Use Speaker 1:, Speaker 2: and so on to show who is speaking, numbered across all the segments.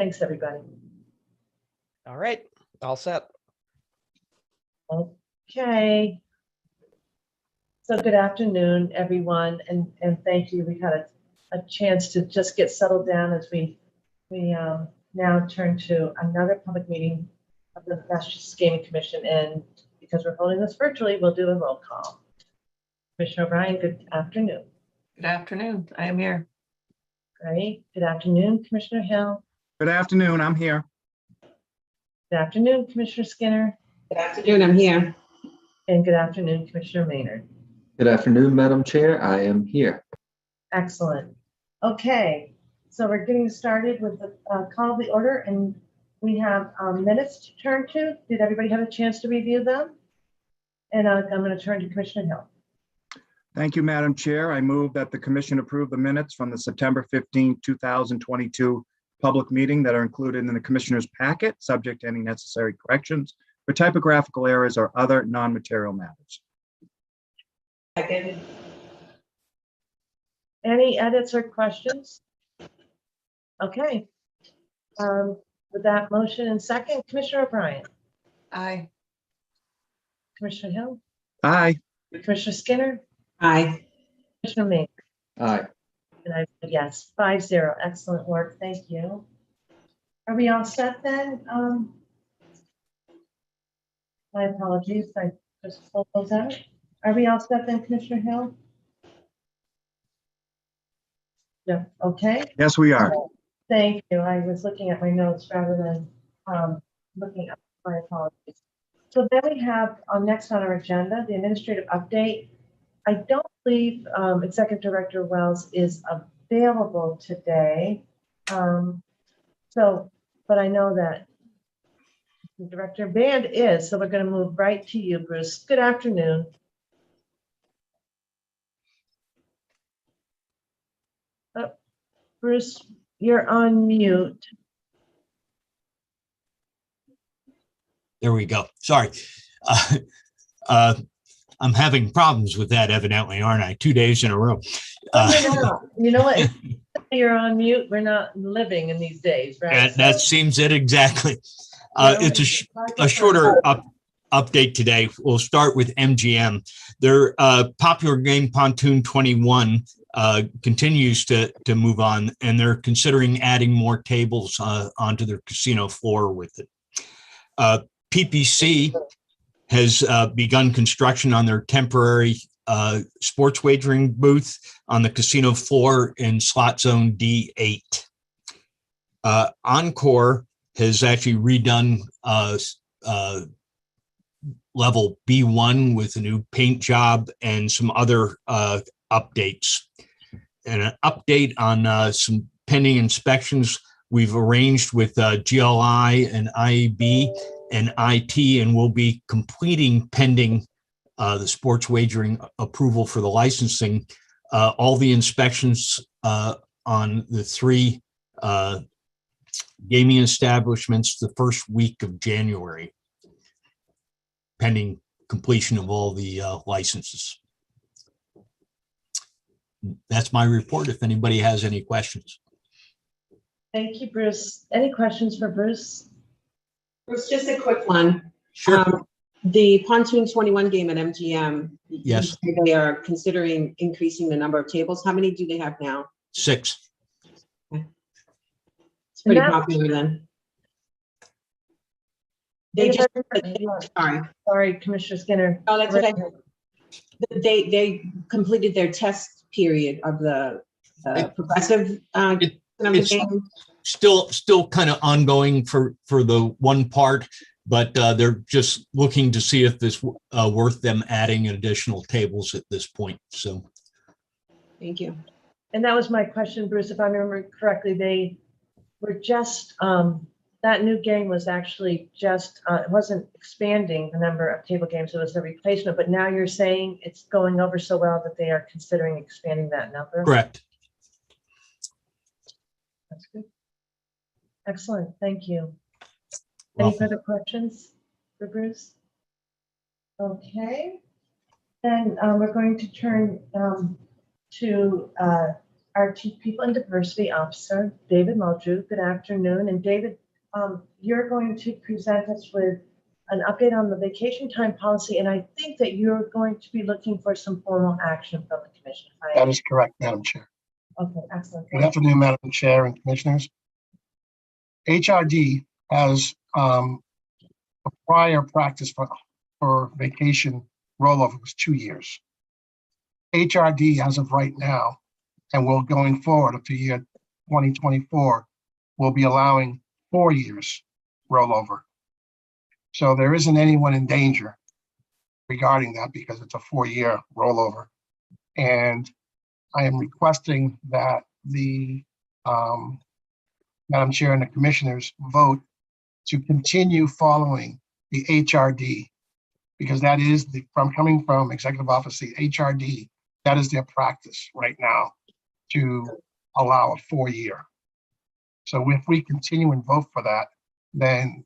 Speaker 1: Thanks, everybody.
Speaker 2: All right, all set.
Speaker 1: Okay. So good afternoon, everyone, and thank you. We've had a chance to just get settled down as we now turn to another public meeting of the Massachusetts Gaming Commission. And because we're holding this virtually, we'll do a roll call. Commissioner O'Brien, good afternoon.
Speaker 3: Good afternoon. I am here.
Speaker 1: Great. Good afternoon, Commissioner Hill.
Speaker 4: Good afternoon, I'm here.
Speaker 1: Good afternoon, Commissioner Skinner.
Speaker 5: Good afternoon, I'm here.
Speaker 1: And good afternoon, Commissioner Maynard.
Speaker 6: Good afternoon, Madam Chair. I am here.
Speaker 1: Excellent. Okay, so we're getting started with the call of the order, and we have minutes to turn to. Did everybody have a chance to review them? And I'm going to turn to Commissioner Hill.
Speaker 4: Thank you, Madam Chair. I move that the commission approve the minutes from the September 15, 2022 public meeting that are included in the commissioner's packet, subject to any necessary corrections for typographical errors or other non-material matters.
Speaker 5: Second.
Speaker 1: Any edits or questions? Okay. With that motion and second, Commissioner O'Brien.
Speaker 3: Aye.
Speaker 1: Commissioner Hill.
Speaker 4: Aye.
Speaker 1: Commissioner Skinner.
Speaker 5: Aye.
Speaker 1: Commissioner Maynard.
Speaker 6: Aye.
Speaker 1: And I vote yes, 5-0. Excellent work. Thank you. Are we all set then? My apologies. I just pulled those out. Are we all set then, Commissioner Hill? Yeah. Okay.
Speaker 4: Yes, we are.
Speaker 1: Thank you. I was looking at my notes rather than looking up. My apologies. So then we have next on our agenda, the administrative update. I don't believe Executive Director Wells is available today. But I know that Director Band is, so we're going to move right to you, Bruce. Good afternoon. Bruce, you're on mute.
Speaker 7: There we go. Sorry. I'm having problems with that evidently, aren't I? 2 days in a row.
Speaker 1: You know what? You're on mute. We're not living in these days, right?
Speaker 7: That seems it exactly. It's a shorter update today. We'll start with MGM. Their popular game Pontoon 21 continues to move on, and they're considering adding more tables onto their casino floor with it. PPC has begun construction on their temporary sports wagering booth on the casino floor in slot zone D8. Encore has actually redone level B1 with a new paint job and some other updates. And an update on some pending inspections we've arranged with GLI and IAB and IT, and we'll be completing pending the sports wagering approval for the licensing, all the inspections on the 3 gaming establishments the first week of January, pending completion of all the licenses. That's my report. If anybody has any questions.
Speaker 1: Thank you, Bruce. Any questions for Bruce?
Speaker 5: Bruce, just a quick one.
Speaker 7: Sure.
Speaker 5: The Pontoon 21 game at MGM.
Speaker 7: Yes.
Speaker 5: They are considering increasing the number of tables. How many do they have now?
Speaker 7: 6.
Speaker 5: It's pretty popular then. They just,
Speaker 1: sorry, Commissioner Skinner.
Speaker 5: oh, that's okay. They completed their test period of the progressive game.
Speaker 7: Still kind of ongoing for the one part, but they're just looking to see if it's worth them adding additional tables at this point. So,
Speaker 5: thank you.
Speaker 1: And that was my question, Bruce. If I remember correctly, they were just that new game was actually just it wasn't expanding the number of table games; it was a replacement. But now you're saying it's going over so well that they are considering expanding that number.
Speaker 7: correct.
Speaker 1: That's good. Excellent. Thank you. Any further questions for Bruce? Okay. Then we're going to turn to our Chief People and Diversity Officer, David Muldrew. Good afternoon. And David, you're going to present us with an update on the vacation time policy, and I think that you're going to be looking for some formal action from the commission.
Speaker 8: That is correct, Madam Chair.
Speaker 1: Okay, excellent.
Speaker 8: Good afternoon, Madam Chair and Commissioners. HRD has a prior practice for vacation rollover was 2 years. HRD, as of right now, and will going forward up to year 2024, will be allowing 4 years rollover. So there isn't anyone in danger regarding that because it's a 4-year rollover. And I am requesting that the Madam Chair and the commissioners vote to continue following the HRD, because that is coming from Executive Office, the HRD, that is their practice right now to allow a 4-year. So if we continue and vote for that, then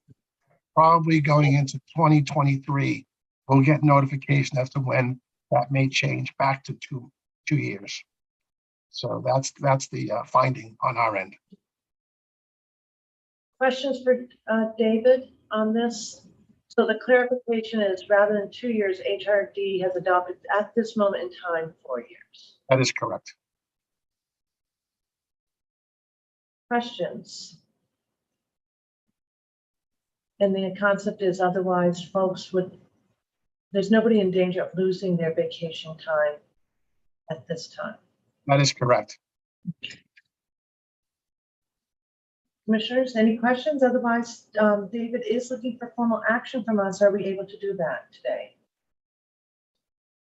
Speaker 8: probably going into 2023, we'll get notification as to when that may change back to two years. So that's the finding on our end.
Speaker 1: Questions for David on this? So the clarification is rather than 2 years, HRD has adopted at this moment in time 4 years.
Speaker 8: That is correct.
Speaker 1: Questions? And the concept is otherwise folks there's nobody in danger of losing their vacation time at this time.
Speaker 8: That is correct.
Speaker 1: Commissioners, any questions? Otherwise, David is looking for formal action from us. Are we able to do that today?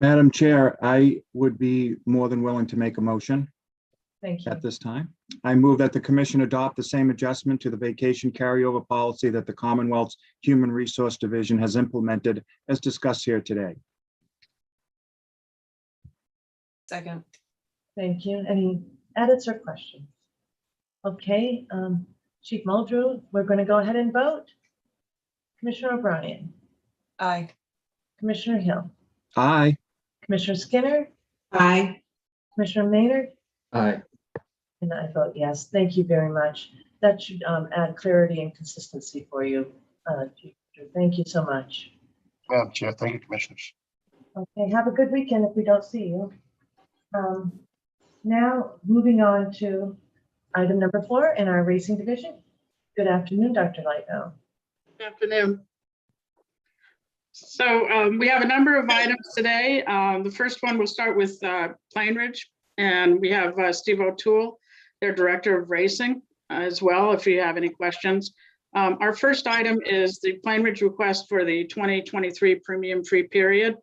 Speaker 4: Madam Chair, I would be more than willing to make a motion
Speaker 1: Thank you.
Speaker 4: at this time. I move that the commission adopt the same adjustment to the vacation carryover policy that the Commonwealth's Human Resource Division has implemented as discussed here today.
Speaker 3: Second.
Speaker 1: Thank you. Any edits or questions? Okay, Chief Muldrew, we're going to go ahead and vote. Commissioner O'Brien,
Speaker 3: Aye.
Speaker 1: Commissioner Hill,
Speaker 4: Aye.
Speaker 1: Commissioner Skinner,
Speaker 5: Aye. Commissioner
Speaker 1: Maynard,
Speaker 6: Aye.
Speaker 1: and I vote yes. Thank you very much. That should add clarity and consistency for you, Chief Muldrew. Thank you so much.
Speaker 8: Madam Chair, thank you, Commissioners.
Speaker 1: Okay, have a good weekend if we don't see you. Now, moving on to item number 4 in our racing division. Good afternoon, Dr. Lightbow.
Speaker 9: Good afternoon. So we have a number of items today. The first one, we'll start with Plainridge, and we have Steve O'Toole, their Director of Racing, as well, if you have any questions. Our first item is the Plainridge request for the 2023 premium free period.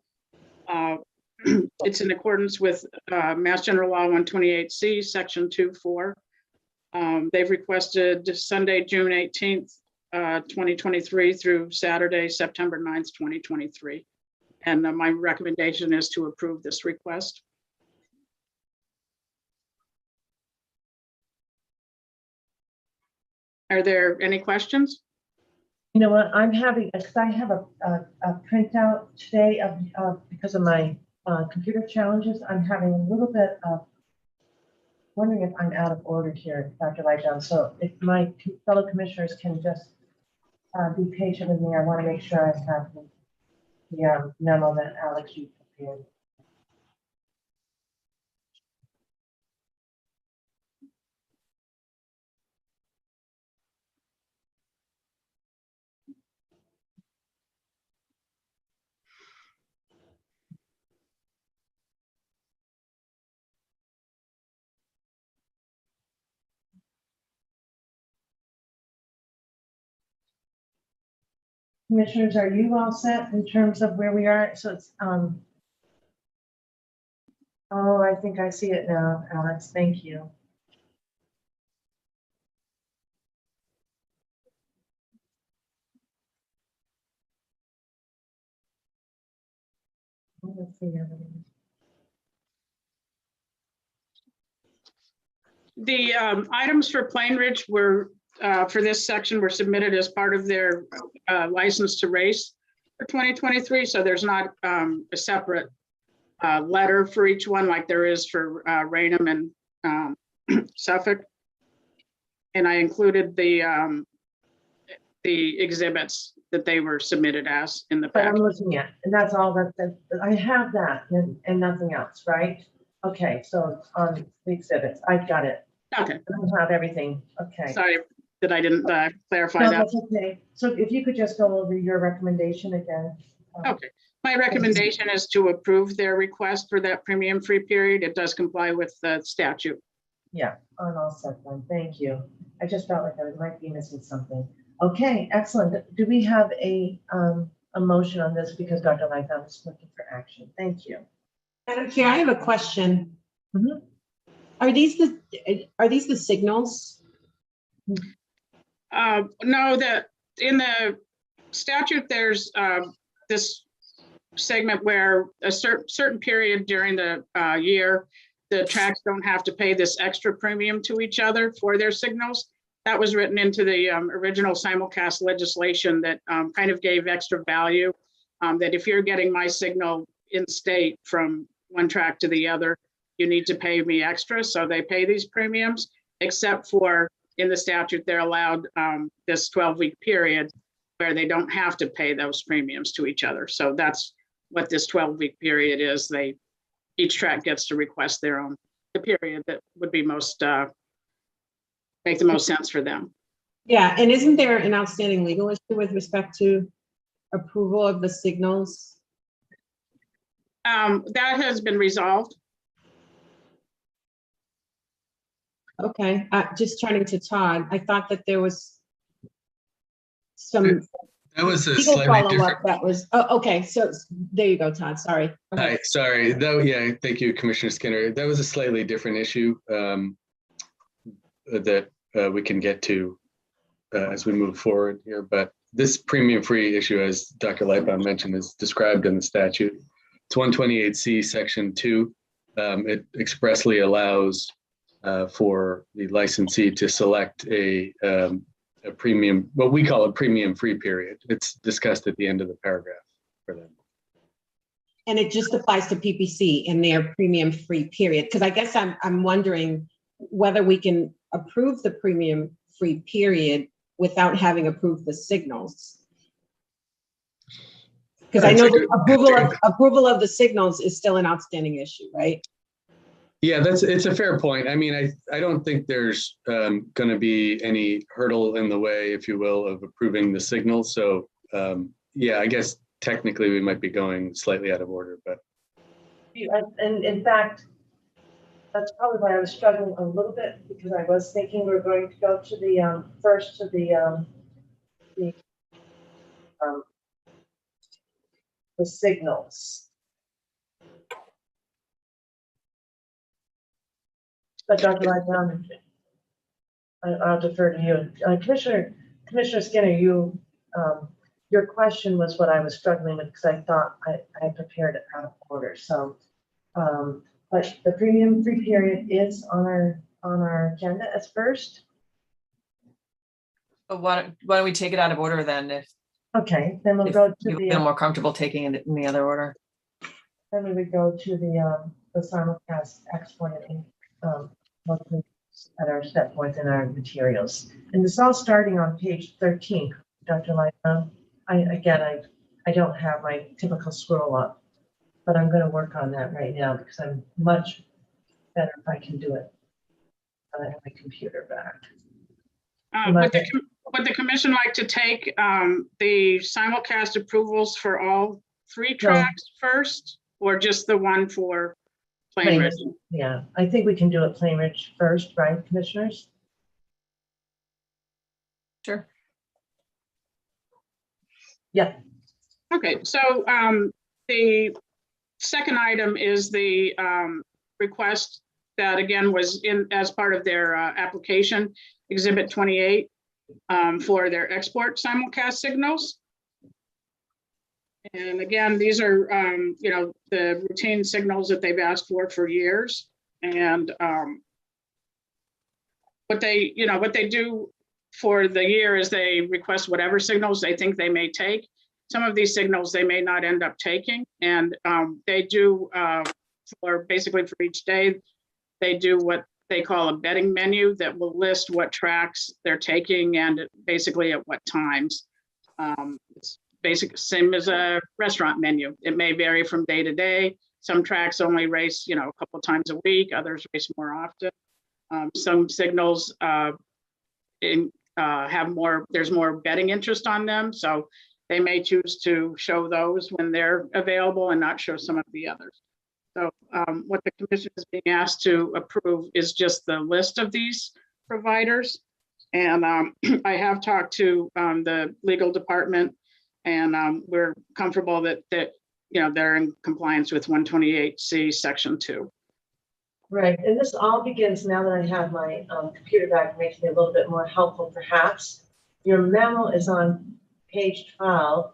Speaker 9: It's in accordance with Mass General Law 128C, Section 2(4). They've requested Sunday, June 18th, 2023 through Saturday, September 9th, 2023. And my recommendation is to approve this request. Are there any questions?
Speaker 1: You know what, I have a printout today of because of my computer challenges. I'm having a little bit of wondering if I'm out of order here, Dr. Lightbow. So if my fellow commissioners can just be patient with me, I want to make sure I have the memo that Alex you prepared. Commissioners, are you all set in terms of where we are? So it's, oh, I think I see it now, Alex. Thank you. Let's see everything.
Speaker 9: The items for Plainridge were, for this section, were submitted as part of their license to race for 2023. So there's not a separate letter for each one like there is for Raynham and Suffolk. And I included the exhibits that they were submitted as in the
Speaker 1: But I'm
Speaker 9: packet.
Speaker 1: looking at, and that's all that I have that and nothing else, right? Okay, so it's on the exhibits. I've got it.
Speaker 9: Okay,
Speaker 1: I don't have everything. Okay.
Speaker 9: sorry that I didn't clarify
Speaker 1: No,
Speaker 9: that.
Speaker 1: that's okay. So if you could just go over your recommendation again.
Speaker 9: Okay, my recommendation is to approve their request for that premium-free period. It does comply with the statute.
Speaker 1: Yeah, on all set then. Thank you. I just felt like I might be missing something. Okay, excellent. Do we have a motion on this because Dr. Lightfoot is looking for action? Thank you.
Speaker 5: Madam Chair, I have a question.
Speaker 1: Mhm.
Speaker 5: Are these the signals?
Speaker 9: No, that in the statute, there's this segment where a certain period during the year, the tracks don't have to pay this extra premium to each other for their signals. That was written into the original simulcast legislation that kind of gave extra value. That if you're getting my signal in state from one track to the other, you need to pay me extra. So they pay these premiums, except for in the statute, they're allowed this 12-week period where they don't have to pay those premiums to each other. So that's what this 12-week period is. Each track gets to request their own the period that would be most make the most sense for them.
Speaker 5: Yeah, and isn't there an outstanding legal issue with respect to approval of the signals?
Speaker 9: That has been resolved.
Speaker 5: Okay, just turning to Todd, I thought that there was some
Speaker 10: That was a
Speaker 5: legal
Speaker 10: slightly different.
Speaker 5: follow-up that was, oh, okay, so there you go, Todd, sorry. Go ahead.
Speaker 10: Hi, sorry. Though, yeah, thank you, Commissioner Skinner. That was a slightly different issue that we can get to as we move forward here. But this premium-free issue, as Dr. Lightbound mentioned, is described in the statute. It's 128C, Section 2. It expressly allows for the licensee to select a premium, what we call a premium-free period. It's discussed at the end of the paragraph for them.
Speaker 5: And it just applies to PPC in their premium-free period, because I guess I'm wondering whether we can approve the premium-free period without having approved the signals. Because I know the approval of the signals is still an outstanding issue, right?
Speaker 10: Yeah, it's a fair point. I mean, I don't think there's going to be any hurdle in the way, if you will, of approving the signal. So yeah, I guess technically we might be going slightly out of order, but.
Speaker 1: And in fact, that's probably why I was struggling a little bit, because I was thinking we were going to go to the first to the signals. But Dr. Lightbound, I'll defer to you. Commissioner Skinner, your question was what I was struggling with, because I thought I prepared it out of order. So, but the premium-free period is on our agenda as first.
Speaker 3: But why don't we take it out of order then, if
Speaker 1: Okay, then we'll go to
Speaker 3: you feel
Speaker 1: the
Speaker 3: more comfortable taking it in the other order?
Speaker 1: then we would go to the simulcast exporting locally at our step points in our materials. And this all starting on page 13, Dr. Lightbound. I don't have my typical scroll up, but I'm going to work on that right now because I'm much better if I can do it. I have my computer back.
Speaker 9: Would the commission like to take the simulcast approvals for all three tracks first, or just the one for Plainridge?
Speaker 1: Yeah, I think we can do it Plainridge first, right, commissioners?
Speaker 3: Sure.
Speaker 1: Yeah.
Speaker 9: Okay, so the second item is the request that again was in as part of their application, Exhibit 28, for their export simulcast signals. And again, these are the routine signals that they've asked for years. And what they do for the year is they request whatever signals they think they may take. Some of these signals they may not end up taking, and they do for basically for each day, they do what they call a betting menu that will list what tracks they're taking and basically at what times. It's basic, same as a restaurant menu. It may vary from day to day. Some tracks only race, a couple times a week. Others race more often. Some signals have more. There's more betting interest on them, so they may choose to show those when they're available and not show some of the others. So what the commission is being asked to approve is just the list of these providers. And I have talked to the legal department, and we're comfortable that they're in compliance with 128C Section 2.
Speaker 1: Right, and this all begins now that I have my computer back, making it a little bit more helpful perhaps. Your memo is on page 12,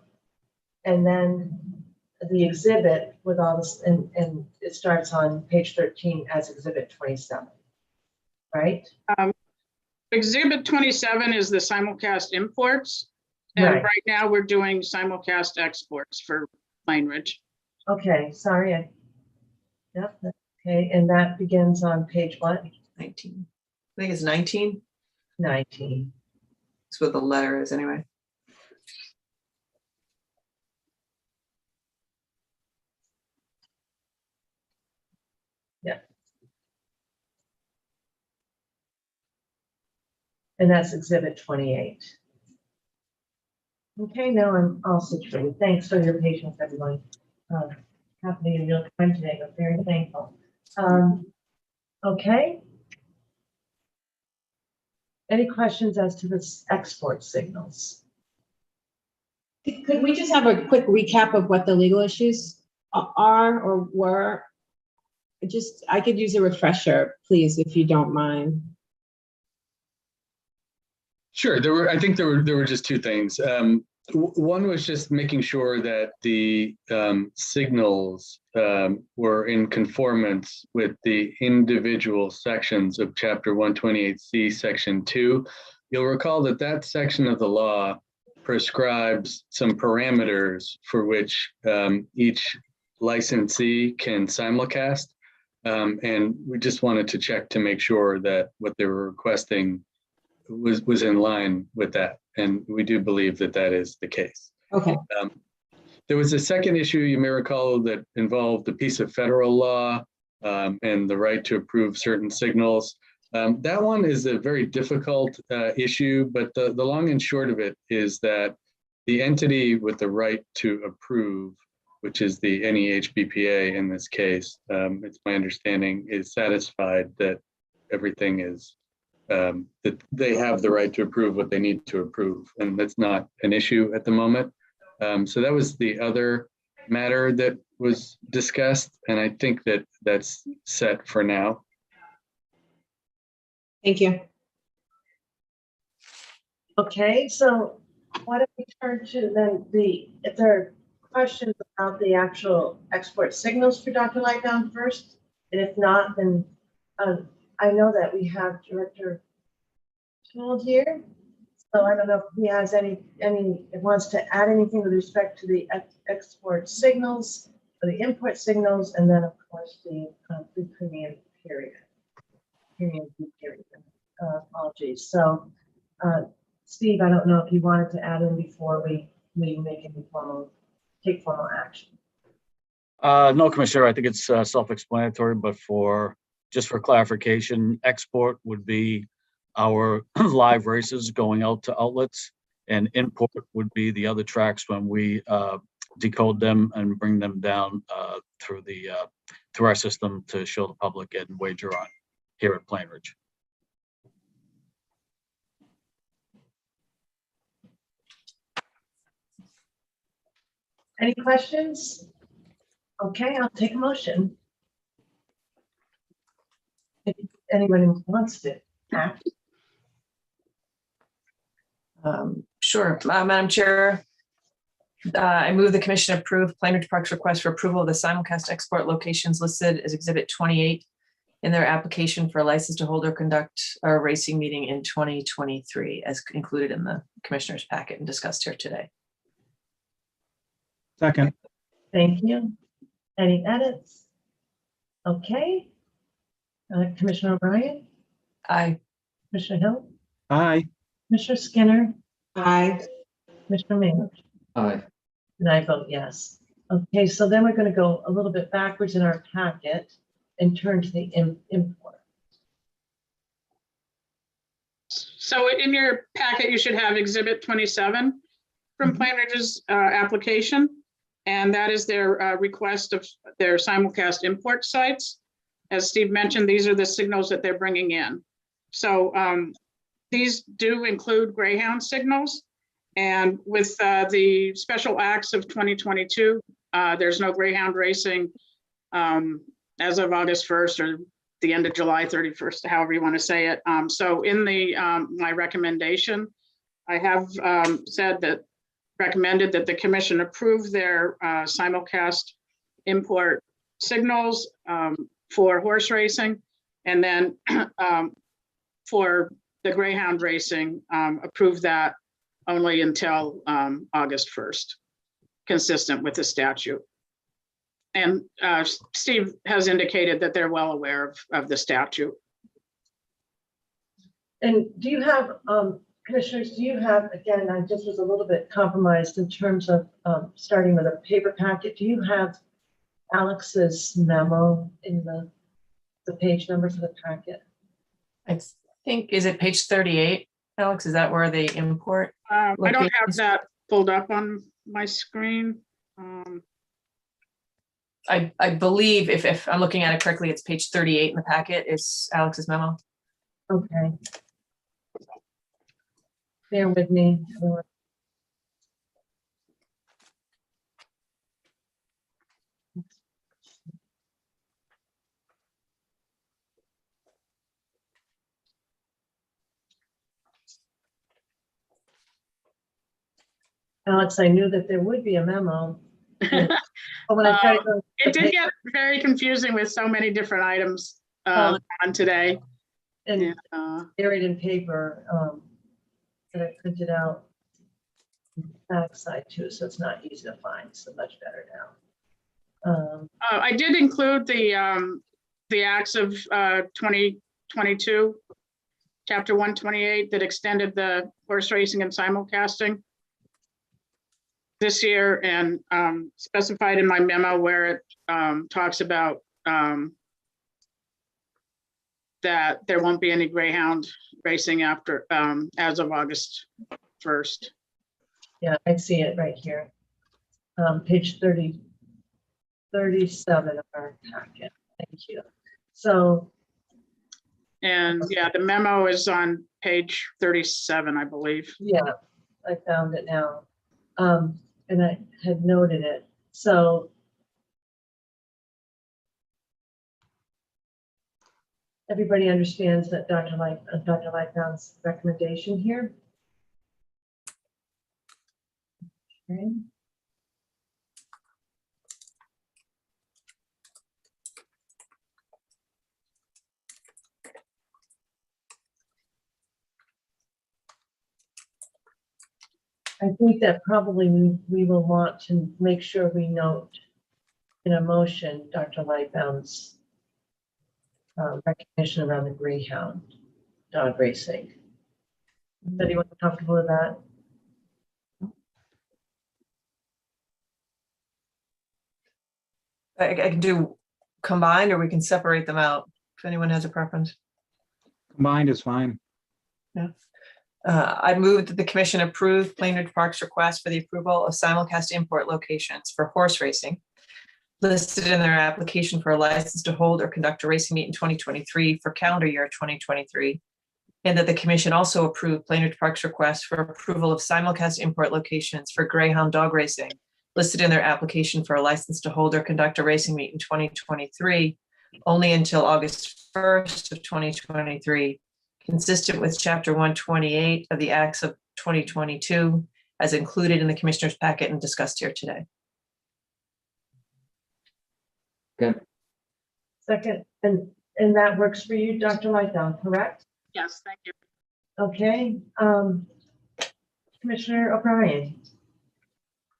Speaker 1: and then the exhibit with all this, and it starts on page 13 as exhibit 27, right?
Speaker 9: Exhibit 27 is the simulcast imports. And
Speaker 1: Right.
Speaker 9: right now we're doing simulcast exports for Plainridge.
Speaker 1: Okay, sorry. Yep, okay, and that begins on page what?
Speaker 3: 19. I think it's 19.
Speaker 1: 19.
Speaker 3: That's what the letter is anyway.
Speaker 1: And that's exhibit 28. Okay, now I'm all situated. Thanks for your patience, everyone. Happening in real time today, but very thankful. Okay. Any questions as to this export signals?
Speaker 5: Could we just have a quick recap of what the legal issues are or were? I could use a refresher, please, if you don't mind.
Speaker 10: Sure. I think there were just two things. One was just making sure that the signals were in conformance with the individual sections of Chapter 128C, Section 2. You'll recall that section of the law prescribes some parameters for which each licensee can simulcast. And we just wanted to check to make sure that what they were requesting was in line with that. And we do believe that is the case.
Speaker 5: Okay.
Speaker 10: There was a second issue you may recall that involved a piece of federal law and the right to approve certain signals. That one is a very difficult issue, but the long and short of it is that the entity with the right to approve, which is the NEHBPA in this case, it's my understanding, is satisfied that everything is that they have the right to approve what they need to approve, and that's not an issue at the moment. So that was the other matter that was discussed, and I think that's set for now.
Speaker 5: Thank you.
Speaker 1: Okay, so why don't we turn to then if there are questions about the actual export signals for Dr. Lightdown first, and if not, then I know that we have Director Toole here, so I don't know if he has wants to add anything with respect to the export signals or the import signals, and then of course the premium period. Apologies. So, Steve, I don't know if you wanted to add in before we make any take formal action.
Speaker 11: No, Commissioner, I think it's self-explanatory, but just for clarification, export would be our live races going out to outlets, and import would be the other tracks when we decode them and bring them down through our system to show the public and wager on here at Plainridge.
Speaker 1: Any questions? Okay, I'll take a motion. If anyone wants to act.
Speaker 3: Sure. Madam Chair, I move the commission approve Plainridge Park's request for approval of the simulcast export locations listed as Exhibit 28 in their application for a license to hold or conduct a racing meeting in 2023, as included in the commissioner's packet and discussed here today.
Speaker 4: Second.
Speaker 1: Thank you. Any edits? Okay. Commissioner O'Brien?
Speaker 3: Aye.
Speaker 1: Commissioner Hill,
Speaker 4: Aye.
Speaker 1: Commissioner Skinner,
Speaker 5: Aye.
Speaker 1: Commissioner Maynard,
Speaker 6: Aye.
Speaker 1: and I vote yes. Okay, so then we're going to go a little bit backwards in our packet and turn to the import.
Speaker 9: So in your packet, you should have Exhibit 27 from
Speaker 1: Mhm.
Speaker 9: Plainridge's application. And that is their request of their simulcast import sites. As Steve mentioned, these are the signals that they're bringing in. So these do include Greyhound signals. And with the special acts of 2022, there's no Greyhound racing as of August 1st or the end of July 31st, however you want to say it. So in the my recommendation, I have recommended that the commission approve their simulcast import signals for horse racing, and then for the Greyhound racing, approve that only until August 1st, consistent with the statute. And Steve has indicated that they're well aware of the statute.
Speaker 1: And do you have, commissioners, do you have, again, I just was a little bit compromised in terms of starting with a paper packet. Do you have Alex's memo in the page number for the packet?
Speaker 3: I think, is it page 38, Alex? Is that where they import?
Speaker 9: I don't have
Speaker 3: Locations.
Speaker 9: that pulled up on my screen.
Speaker 3: I believe if I'm looking at it correctly, it's page 38 in the packet is Alex's memo.
Speaker 1: Okay. Bear with me. everyone. Alex, I knew that there would be a memo. But when I tried to go to
Speaker 9: It
Speaker 1: the
Speaker 9: did
Speaker 1: paper
Speaker 9: get very confusing with so many different items
Speaker 1: Oh.
Speaker 9: on today.
Speaker 1: and
Speaker 9: And,
Speaker 1: buried in paper that I printed out backside too, so it's not easy to find, so much better now.
Speaker 9: I did include the acts of 2022, chapter 128, that extended the horse racing and simulcasting this year, and specified in my memo where it talks about that there won't be any Greyhound racing after as of August 1st.
Speaker 1: Yeah, I see it right here. Page 37 of our packet. Thank you. So,
Speaker 9: And yeah, the memo is on page 37, I believe.
Speaker 1: yeah, I found it now. And I had noted it. So everybody understands that Dr. Lightfound's recommendation here. Okay. I think that probably we will want to make sure we note in a motion Dr. Lightfound's recognition around the Greyhound dog racing. Is anyone comfortable with that?
Speaker 3: I can do combined, or we can separate them out if anyone has a preference.
Speaker 4: Combined is fine.
Speaker 3: I move that the commission approve Plainridge Park's request for the approval of simulcast import locations for horse racing listed in their application for a license to hold or conduct a racing meet in 2023 for calendar year 2023. And that the commission also approve Plainridge Park's request for approval of simulcast import locations for Greyhound dog racing listed in their application for a license to hold or conduct a racing meet in 2023 only until August 1st of 2023. Consistent with chapter 128 of the acts of 2022 as included in the commissioner's packet and discussed here today.
Speaker 6: Okay.
Speaker 1: Second, and that works for you, Dr. Lightfound, correct?
Speaker 9: Yes, thank you.
Speaker 1: Okay. Commissioner O'Brien,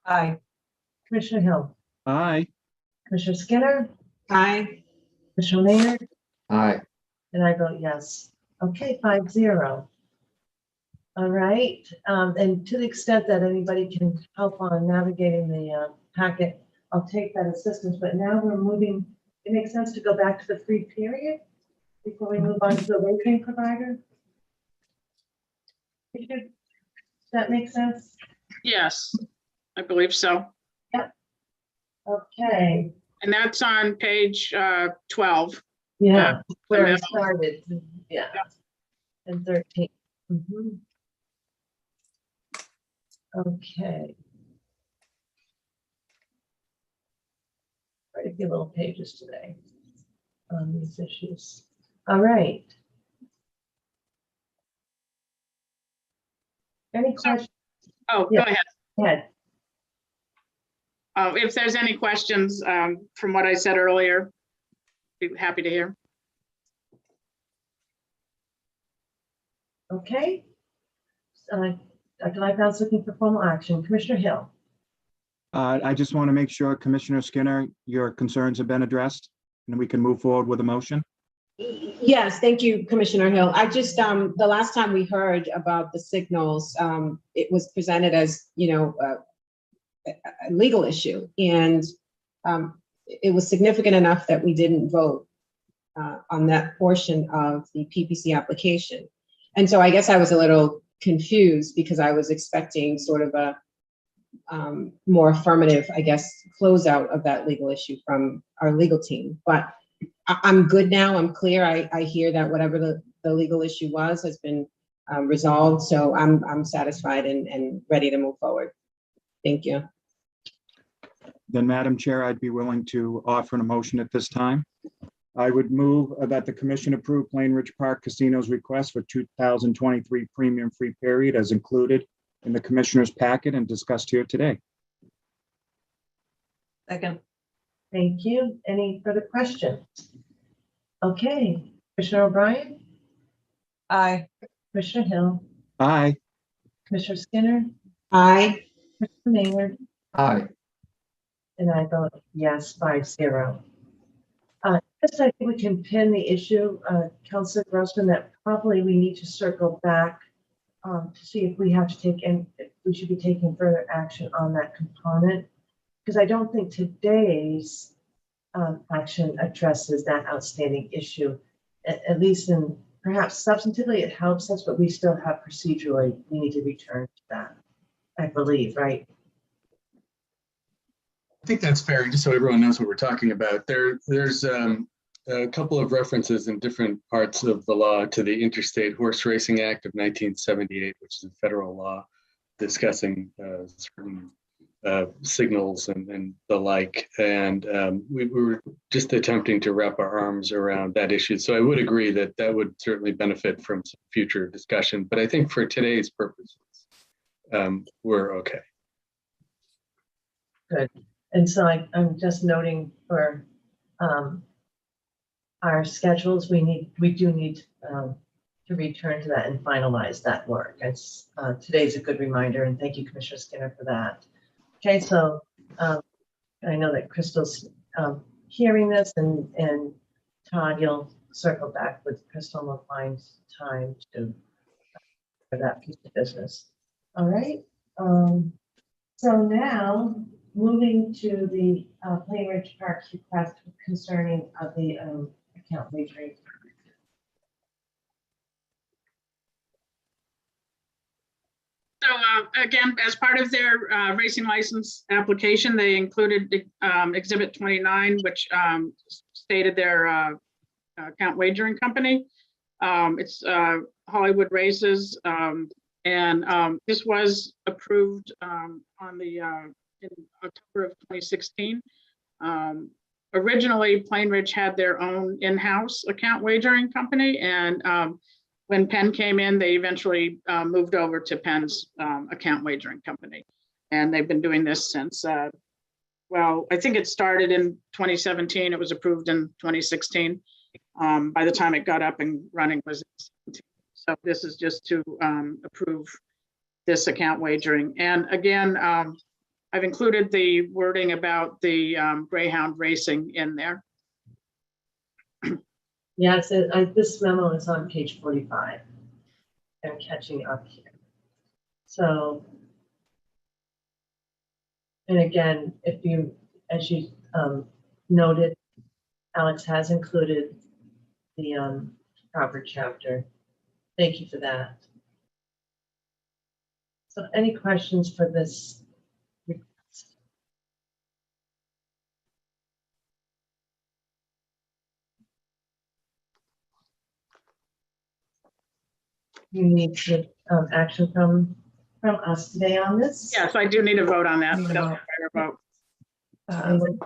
Speaker 3: Aye.
Speaker 1: Commissioner Hill,
Speaker 4: Aye.
Speaker 1: Commissioner Skinner,
Speaker 5: Aye.
Speaker 1: Commissioner Maynard,
Speaker 6: Aye.
Speaker 1: and I vote yes. Okay, 5-0. All right, and to the extent that anybody can help on navigating the packet, I'll take that assistance, but now we're moving, it makes sense to go back to the free period before we move on to the wagering provider? Does that make sense?
Speaker 9: Yes, I believe so.
Speaker 1: Okay,
Speaker 9: And that's on page 12.
Speaker 1: yeah, where I
Speaker 9: middle.
Speaker 1: started, yeah, and 13. Mhm. Okay. Quite a few little pages today on these issues. All right. Any questions?
Speaker 9: Oh,
Speaker 1: Yeah.
Speaker 9: go ahead.
Speaker 1: Go ahead.
Speaker 9: If there's any questions from what I said earlier, be happy to hear.
Speaker 1: Okay. Dr. Lightfound's looking for formal action. Commissioner Hill.
Speaker 4: I just want to make sure, Commissioner Skinner, your concerns have been addressed and we can move forward with a motion.
Speaker 5: Yes, thank you, Commissioner Hill. I just, the last time we heard about the signals, it was presented as, a legal issue. And it was significant enough that we didn't vote on that portion of the PPC application. And so I guess I was a little confused because I was expecting sort of a more affirmative, I guess, closeout of that legal issue from our legal team. But I'm good now. I'm clear. I hear that whatever the legal issue was has been resolved. So I'm satisfied and ready to move forward. Thank you.
Speaker 4: Then, Madam Chair, I'd be willing to offer a motion at this time. I would move that the commission approve Plain Ridge Park Casino's request for 2023 premium free period as included in the commissioner's packet and discussed here today.
Speaker 3: Second.
Speaker 1: Thank you. Any further questions? Okay. Commissioner O'Brien,
Speaker 3: Aye.
Speaker 1: Commissioner Hill,
Speaker 4: Aye.
Speaker 1: Commissioner Skinner,
Speaker 5: Aye.
Speaker 1: Commissioner Maynard,
Speaker 6: Aye.
Speaker 1: and I vote yes, 5-0. Just I think we can pin the issue, Councilor Grossman, that probably we need to circle back to see if we have to take if we should be taking further action on that component. Because I don't think today's action addresses that outstanding issue, at least in perhaps substantively it helps us, but we still have procedurally, we need to return to that, I believe, right?
Speaker 10: I think that's fair, just so everyone knows what we're talking about. There's a couple of references in different parts of the law to the Interstate Horse Racing Act of 1978, which is a federal law discussing certain signals and the like. And we were just attempting to wrap our arms around that issue. So I would agree that that would certainly benefit from some future discussion. But I think for today's purposes, we're okay.
Speaker 1: Good. And so I'm just noting for our schedules, we do need to return to that and finalize that work. As today's a good reminder, and thank you, Commissioner Skinner, for that. Okay, so I know that Crystal's hearing this, and Todd, you'll circle back with Crystal and we'll find time to for that piece of business. All right. So now moving to the Plain Ridge Park request concerning the account wagering.
Speaker 9: So again, as part of their racing license application, they included Exhibit 29, which stated their account wagering company. It's Hollywood Races, and this was approved in October of 2016. Originally, Plain Ridge had their own in-house account wagering company, and when Penn came in, they eventually moved over to Penn's account wagering company. And they've been doing this since, well, I think it started in 2017. It was approved in 2016. By the time it got up and running was 2017. So this is just to approve this account wagering. And again, I've included the wording about the Greyhound racing in there.
Speaker 1: Yes, this memo is on page 45. I'm catching up here. So, and again, if you, as you noted, Alex has included the proper chapter. Thank you for that. So any questions for this request? You need to action from us today on this?
Speaker 9: Yes, I do need a vote on that.
Speaker 3: Need a
Speaker 9: That's
Speaker 3: vote.
Speaker 9: a vote.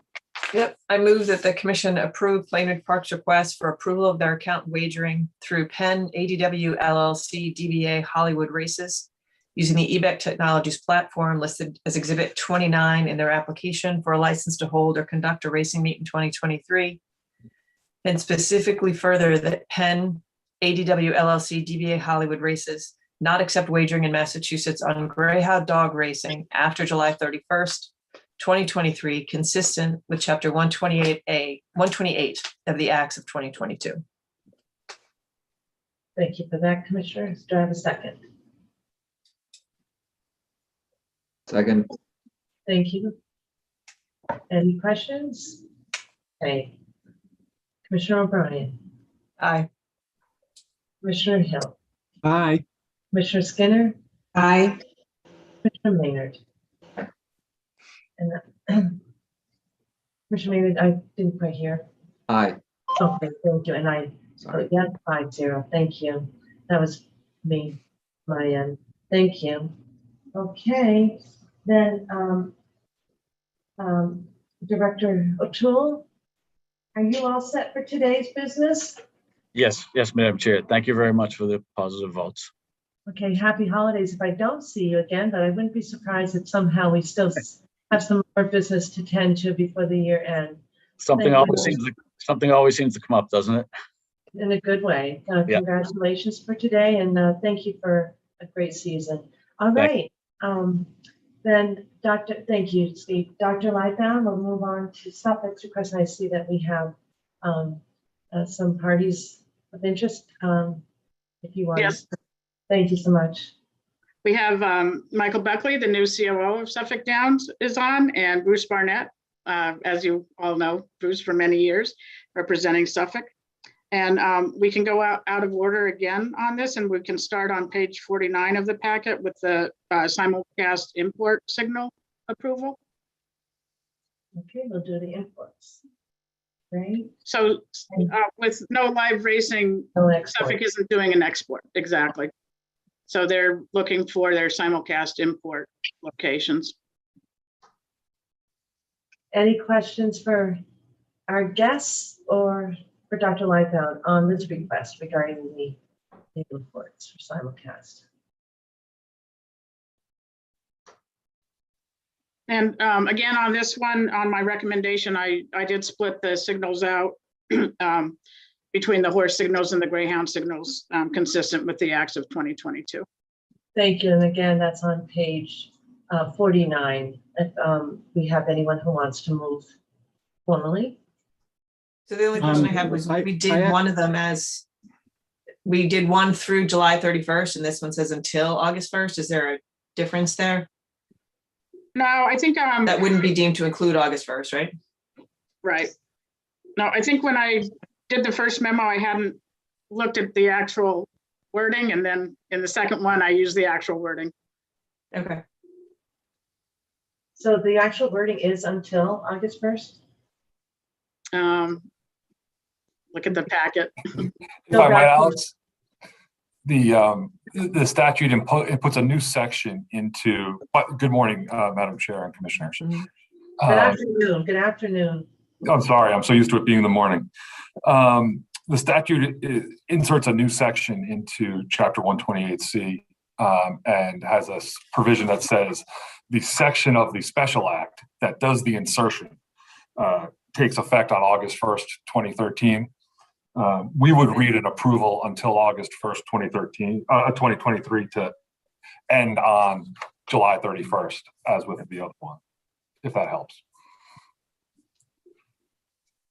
Speaker 3: Yep, I move that the commission approve Plainridge Park's request for approval of their account wagering through Penn ADW LLC DBA Hollywood Races using the eBEC Technologies platform listed as Exhibit 29 in their application for a license to hold or conduct a racing meet in 2023. And specifically further that Penn ADW LLC DBA Hollywood Races not accept wagering in Massachusetts on greyhound dog racing after July 31st, 2023, consistent with Chapter 128 of the Acts of 2022.
Speaker 1: Thank you for that, Commissioners. Do I have a second?
Speaker 6: Second.
Speaker 1: Thank you. Any questions? Okay. Commissioner O'Brien,
Speaker 3: Aye.
Speaker 1: Commissioner Hill,
Speaker 4: Aye.
Speaker 1: Commissioner Skinner,
Speaker 5: Aye.
Speaker 1: Commissioner Maynard. And Commissioner Maynard, I didn't quite hear.
Speaker 6: Aye.
Speaker 1: Okay, thank you. And I,
Speaker 6: Sorry.
Speaker 1: yeah, 5-0. Thank you. That was me, my end. Thank you. Okay, then Director O'Toole, are you all set for today's business?
Speaker 11: Yes, Madam Chair. Thank you very much for the positive votes.
Speaker 1: Okay, happy holidays if I don't see you again, but I wouldn't be surprised if somehow we still have some more business to tend to before the year end.
Speaker 11: Something
Speaker 1: Thank
Speaker 11: always seems to come up, doesn't it?
Speaker 1: In a good way.
Speaker 11: Yeah.
Speaker 1: Congratulations for today, and thank you for a great season. All
Speaker 11: Thank
Speaker 1: right. Then thank you, Steve. Dr. Lightbound, we'll move on to Suffolk's request. I see that we have some parties of interest. If you want.
Speaker 9: Yes.
Speaker 1: Thank you so much.
Speaker 9: We have Michael Buckley, the new COO of Suffolk Downs, is on, and Bruce Barnett, as you all know, Bruce for many years, representing Suffolk. And we can go out of order again on this, and we can start on page 49 of the packet with the simulcast import signal approval.
Speaker 1: Okay, we'll do the imports. Right.
Speaker 9: So with no live racing,
Speaker 1: No exports.
Speaker 9: Suffolk isn't doing an export, exactly. So they're looking for their simulcast import locations.
Speaker 1: Any questions for our guests or for Dr. Lightbound on this request regarding the imports for simulcast?
Speaker 9: And again, on this one, on my recommendation, I did split the signals out between the horse signals and the greyhound signals, consistent with the acts of 2022.
Speaker 1: Thank you. And again, that's on page 49. If we have anyone who wants to move formally.
Speaker 3: So the only question I had was we did one of them as, we did one through July 31st, and this one says until August 1st. Is there a difference there?
Speaker 9: No, I think
Speaker 3: That wouldn't be deemed to include August 1st, right?
Speaker 9: right. No, I think when I did the first memo, I hadn't looked at the actual wording, and then in the second one, I used the actual wording.
Speaker 3: Okay.
Speaker 1: So the actual wording is until August 1st?
Speaker 9: Look at the packet.
Speaker 12: If I might, Alex, the statute it puts a new section into, good morning, Madam Chair and Commissioners.
Speaker 1: Good afternoon. Good afternoon.
Speaker 12: I'm sorry, I'm so used to it being in the morning. The statute inserts a new section into Chapter 128C and has a provision that says the section of the special act that does the insertion takes effect on August 1st, 2013. We would read an approval until August 1st, 2023 to end on July 31st, as with the other one, if that helps.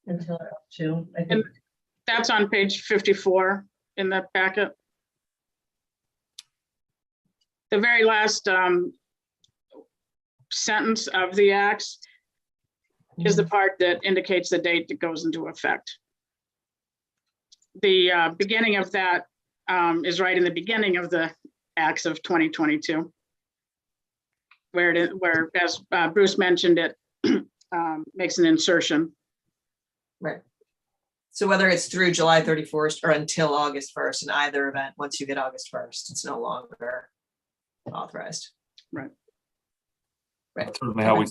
Speaker 1: Until up to, I think.
Speaker 9: And That's on page 54 in the packet. The very last sentence of the acts is the part that indicates the date that goes into effect. The beginning of that is right in the beginning of the acts of 2022, where as Bruce mentioned, it makes an insertion.
Speaker 3: Right. So whether it's through July 31st or until August 1st, in either event, once you get August 1st, it's no longer authorized.
Speaker 9: Right.
Speaker 3: Right.
Speaker 12: That's certainly how we,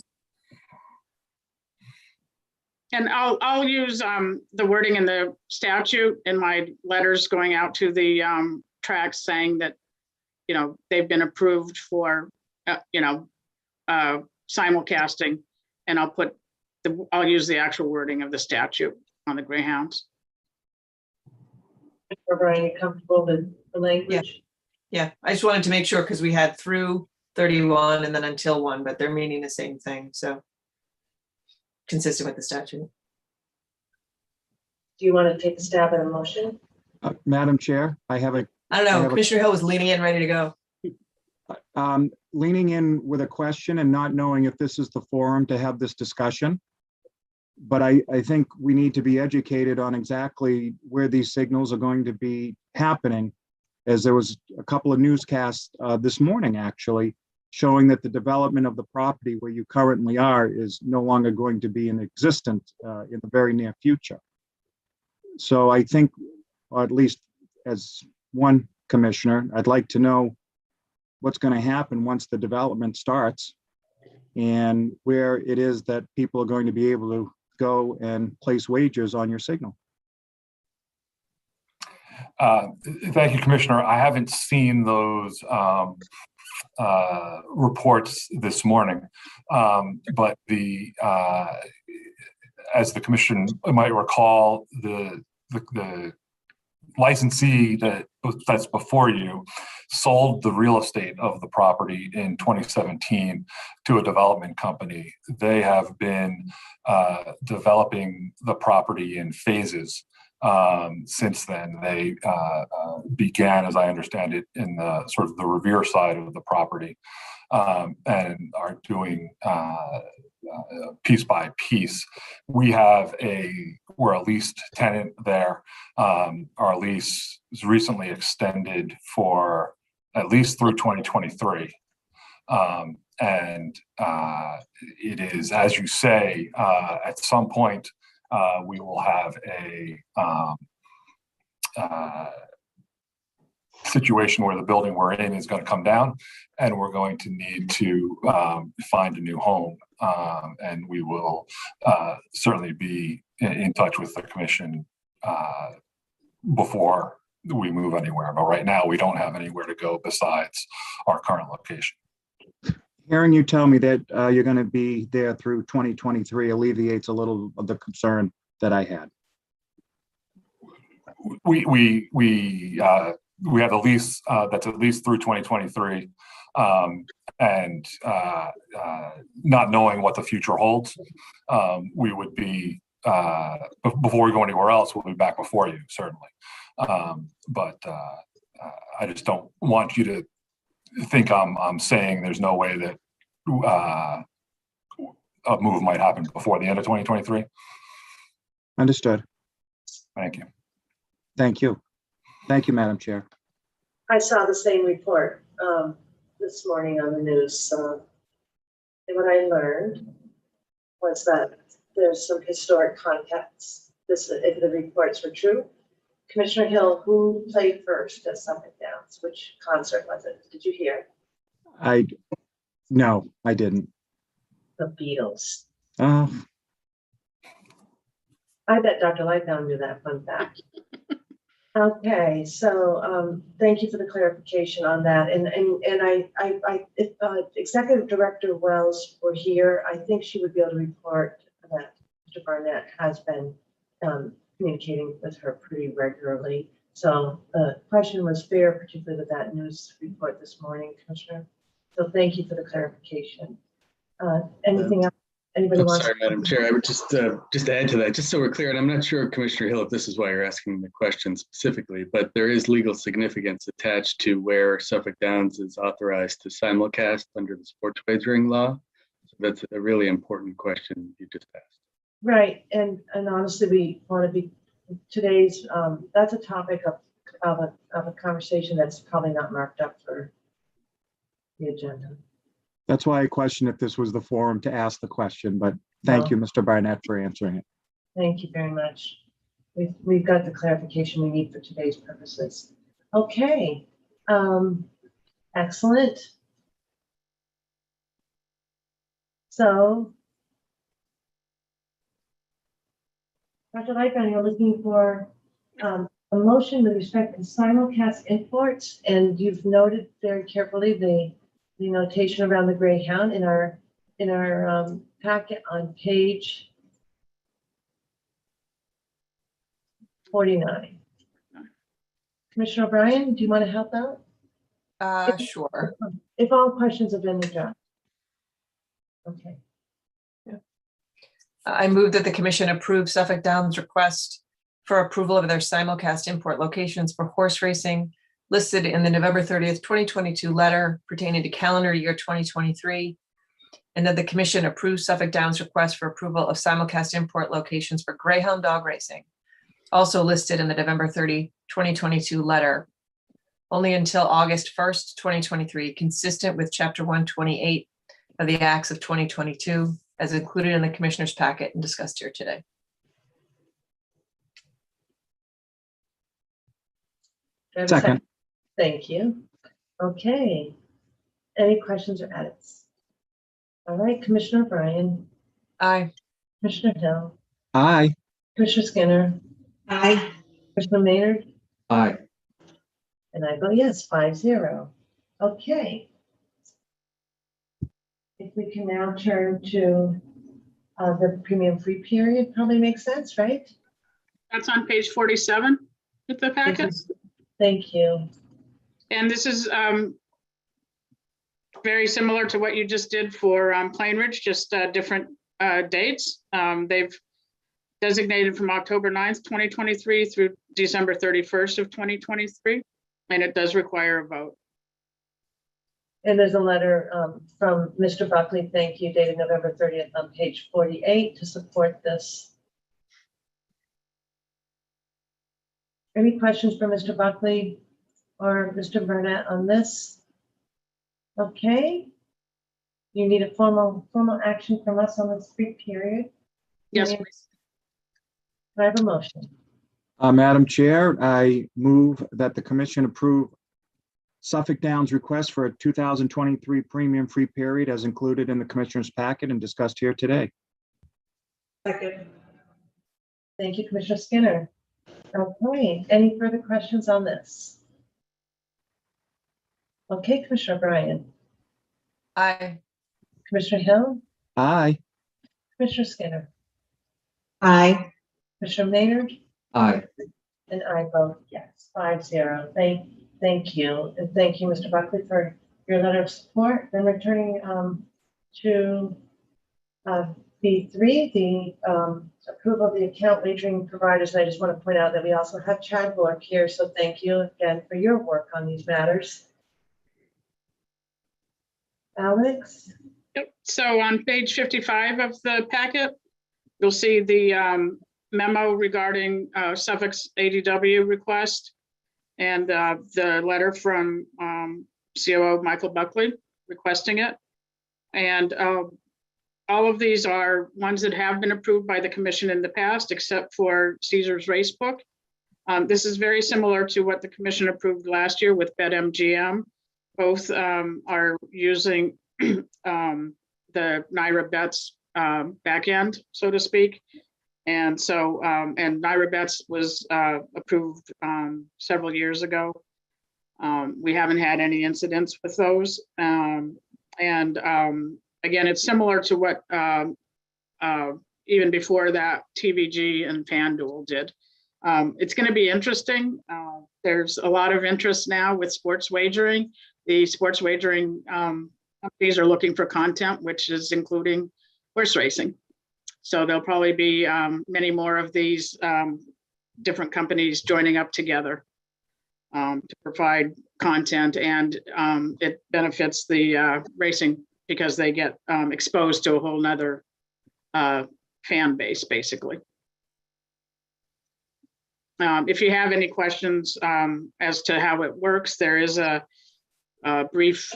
Speaker 9: And I'll use the wording in the statute in my letters going out to the tracks saying that, you know, they've been approved for, simulcasting, and I'll use the actual wording of the statute on the Greyhounds.
Speaker 1: Brian, you comfortable with the language?
Speaker 3: Yeah, I just wanted to make sure because we had through 31 and then until 1, but they're meaning the same thing. So consistent with the statute.
Speaker 1: Do you want to take a stab at a motion?
Speaker 4: Madam Chair, I don't
Speaker 3: know, Commissioner Hill was leaning in, ready to go.
Speaker 4: Leaning in with a question and not knowing if this is the forum to have this discussion. But I think we need to be educated on exactly where these signals are going to be happening, as there was a couple of newscasts this morning, actually, showing that the development of the property where you currently are is no longer going to be in existence in the very near future. So I think, or at least as one commissioner, I'd like to know what's going to happen once the development starts and where it is that people are going to be able to go and place wagers on your signal.
Speaker 12: thank you, Commissioner. I haven't seen those reports this morning, but as the Commission might recall, the licensee that's before you sold the real estate of the property in 2017 to a development company. They have been developing the property in phases since then. They began, as I understand it, in the sort of the Revere side of the property, and are doing piece by piece. We're a leased tenant there. Our lease was recently extended for at least through 2023. And it is, as you say, at some point, we will have a situation where the building we're in is going to come down and we're going to need to find a new home. And we will certainly be in touch with the Commission before we move anywhere. But right now we don't have anywhere to go besides our current location.
Speaker 4: Hearing you tell me that you're going to be there through 2023 alleviates a little of the concern that I had.
Speaker 12: We have a lease that's at least through 2023, and not knowing what the future holds, we would be before we go anywhere else. We'll be back before you, certainly, but I just don't want you to think I'm saying there's no way that a move might happen before the end of 2023.
Speaker 4: Understood.
Speaker 12: Thank you.
Speaker 4: Thank you. Thank you, Madam Chair.
Speaker 1: I saw the same report this morning on the news. And what I learned was that there's some historic context. If the reports were true. Commissioner Hill, who played first at Suffolk Downs? Which concert was it? Did you hear?
Speaker 4: No, I didn't.
Speaker 1: The Beatles.
Speaker 4: Oh.
Speaker 1: I bet Dr. Lightdown knew that fun fact. Okay, so thank you for the clarification on that. And if Executive Director Wells were here, I think she would be able to report that Mr. Barnett has been communicating with her pretty regularly. So the question was fair, particularly with that news report this morning, Commissioner. So thank you for the clarification. Anything else? Anybody
Speaker 10: I'm
Speaker 1: wants?
Speaker 10: sorry, Madam Chair, I would just add to that, just so we're clear, and I'm not sure, Commissioner Hill, if this is why you're asking the question specifically, but there is legal significance attached to where Suffolk Downs is authorized to simulcast under the sports wagering law. So that's a really important question you just asked.
Speaker 1: Right, and honestly, we want to be, today's, that's a topic of a conversation that's probably not marked up for the agenda.
Speaker 4: That's why I questioned if this was the forum to ask the question, but thank you, Mr. Barnett, for answering it.
Speaker 1: Thank you very much. We've got the clarification we need for today's purposes. Okay, excellent. So, Dr. Lightbound, you're looking for a motion with respect to simulcast imports, and you've noted very carefully the notation around the Greyhound in our packet on page 49. Commissioner O'Brien, do you want to help out?
Speaker 3: Sure.
Speaker 1: If all questions have been addressed. Okay.
Speaker 3: I move that the commission approve Suffolk Downs' request for approval of their simulcast import locations for horse racing listed in the November 30th, 2022 letter pertaining to calendar year 2023, and that the commission approves Suffolk Downs' request for approval of simulcast import locations for Greyhound dog racing, also listed in the November 30, 2022 letter, only until August 1st, 2023, consistent with Chapter 128 of the Acts of 2022, as included in the commissioner's packet and discussed here today.
Speaker 1: Do I have a
Speaker 4: Second.
Speaker 1: Thank you. Okay. Any questions or edits? All right, Commissioner O'Brien,
Speaker 3: Aye.
Speaker 1: Commissioner Hill,
Speaker 4: Aye.
Speaker 1: Commissioner Skinner,
Speaker 5: Aye.
Speaker 1: Commissioner Maynard,
Speaker 6: Aye.
Speaker 1: and I vote yes, 5-0. Okay. If we can now turn to the premium free period, probably makes sense, right?
Speaker 9: That's on page 47 with the packet.
Speaker 1: Thank you.
Speaker 9: And this is very similar to what you just did for Plainridge, just different dates. They've designated from October 9th, 2023 through December 31st of 2023, and it does require a vote.
Speaker 1: And there's a letter from Mr. Buckley, thank you, dated November 30th on page 48 to support this. Any questions for Mr. Buckley or Mr. Burnett on this? Okay. You need a formal action from us on this free period?
Speaker 9: Yes,
Speaker 1: Can
Speaker 9: please.
Speaker 1: I have a motion?
Speaker 4: Madam Chair, I move that the commission approve Suffolk Downs' request for a 2023 premium free period as included in the commissioner's packet and discussed here today.
Speaker 1: Second. Thank you, Commissioner Skinner. Okay, any further questions on this? Okay, Commissioner O'Brien,
Speaker 3: Aye.
Speaker 1: Commissioner Hill,
Speaker 4: Aye.
Speaker 1: Commissioner Skinner,
Speaker 5: Aye.
Speaker 1: Commissioner Maynard,
Speaker 6: Aye.
Speaker 1: and I vote yes, 5-0. Thank you. And thank you, Mr. Buckley, for your letter of support. Then returning to B3, the approval of the account wagering providers. I just want to point out that we also have Chad Bork here. So thank you again for your work on these matters. Alex?
Speaker 9: Yep. So on page 55 of the packet, you'll see the memo regarding Suffolk's ADW request and the letter from COO Michael Buckley requesting it. And all of these are ones that have been approved by the commission in the past, except for Caesar's Racebook. This is very similar to what the commission approved last year with BetMGM. Both are using the Naira Bets backend, so to speak. And so, and Naira Bets was approved several years ago. We haven't had any incidents with those. Again, it's similar to what even before that TVG and FanDuel did. It's going to be interesting. There's a lot of interest now with sports wagering. The sports wagering companies are looking for content, which is including horse racing. So there'll probably be many more of these different companies joining up together to provide content, and it benefits the racing because they get exposed to a whole nother fan base, basically. If you have any questions as to how it works, there is a brief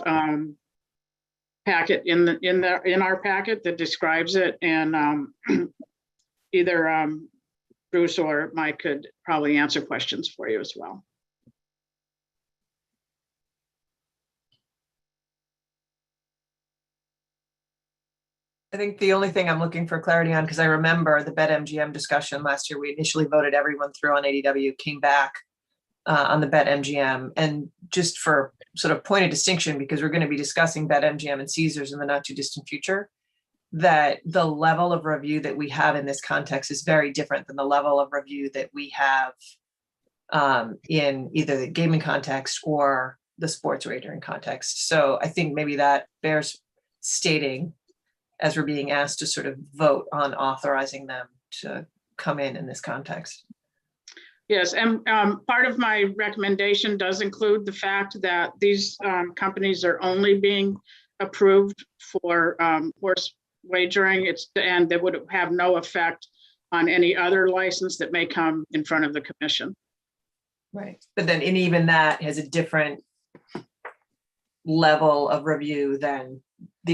Speaker 9: packet in our packet that describes it, and either Bruce or Mike could probably answer questions for you as well.
Speaker 3: I think the only thing I'm looking for clarity on, because I remember the BetMGM discussion last year, we initially voted everyone through on ADW, came back on the BetMGM. And just for sort of point of distinction, because we're going to be discussing BetMGM and Caesars in the not too distant future, that the level of review that we have in this context is very different than the level of review that we have in either the gaming context or the sports wagering context. So I think maybe that bears stating, as we're being asked to sort of vote on authorizing them to come in this context.
Speaker 9: Yes, and part of my recommendation does include the fact that these companies are only being approved for horse wagering. And they would have no effect on any other license that may come in front of the commission.
Speaker 3: Right. But then, and even that has a different level of review than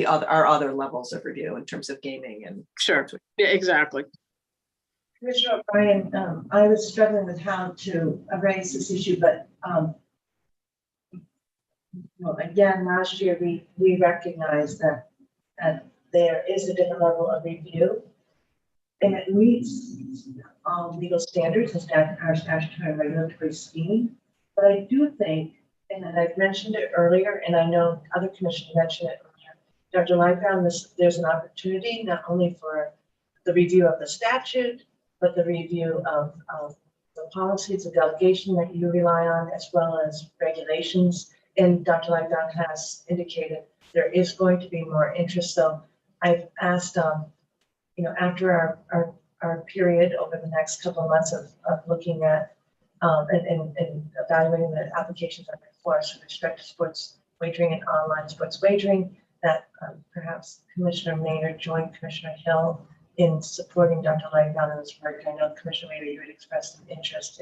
Speaker 3: our other levels of review in terms of gaming and.
Speaker 9: Sure, yeah, exactly.
Speaker 1: Commissioner O'Brien, I was struggling with how to raise this issue, but well, again, last year we recognized that there is a different level of review, and it meets legal standards and our statutory and regulatory scheme. But I do think, and I've mentioned it earlier, and I know other commissioners mentioned it earlier, Dr. Lightbound, there's an opportunity not only for the review of the statute, but the review of the policies, the delegation that you rely on, as well as regulations. And Dr. Lightbound has indicated there is going to be more interest. So I've asked, after our period over the next couple of months of looking at and evaluating the applications that are before us with respect to sports wagering and online sports wagering, that perhaps Commissioner Maynard joined Commissioner Hill in supporting Dr. Lightbound in this work. I know Commissioner Maynard, you had expressed some interest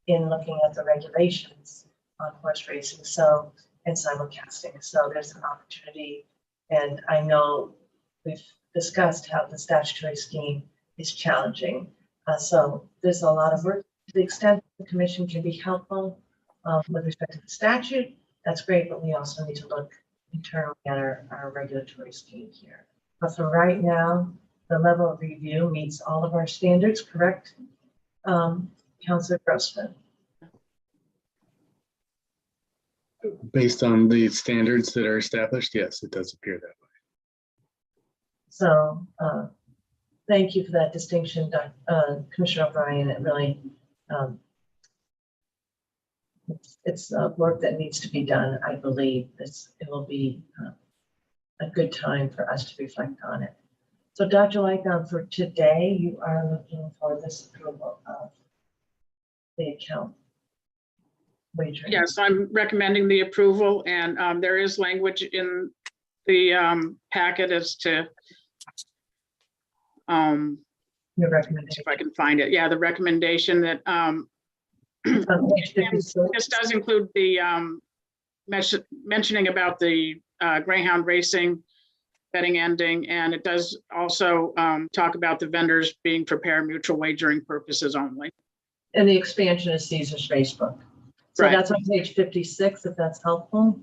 Speaker 1: in looking at the regulations on horse racing and simulcasting. So there's an opportunity, and I know we've discussed how the statutory scheme is challenging. So there's a lot of work. To the extent the commission can be helpful with respect to the statute, that's great, but we also need to look internally at our regulatory scheme here. But for right now, the level of review meets all of our standards, correct? Councilor Grossman.
Speaker 10: Based on the standards that are established, yes, it does appear that way.
Speaker 1: So thank you for that distinction, Commissioner O'Brien. It really, it's work that needs to be done. I believe it will be a good time for us to reflect on it. So Dr. Lightbound, for today, you are looking for this approval of the account wagering.
Speaker 9: Yes, I'm recommending the approval, and there is language in the packet as to
Speaker 1: your recommendation.
Speaker 9: if I can find it. Yeah, the recommendation that this does include the mentioning about the greyhound racing betting ending, and it does also talk about the vendors being for pari-mutuel wagering purposes only.
Speaker 1: And the expansion of Caesar's Facebook. So
Speaker 9: Right.
Speaker 1: That's on page 56, if that's helpful.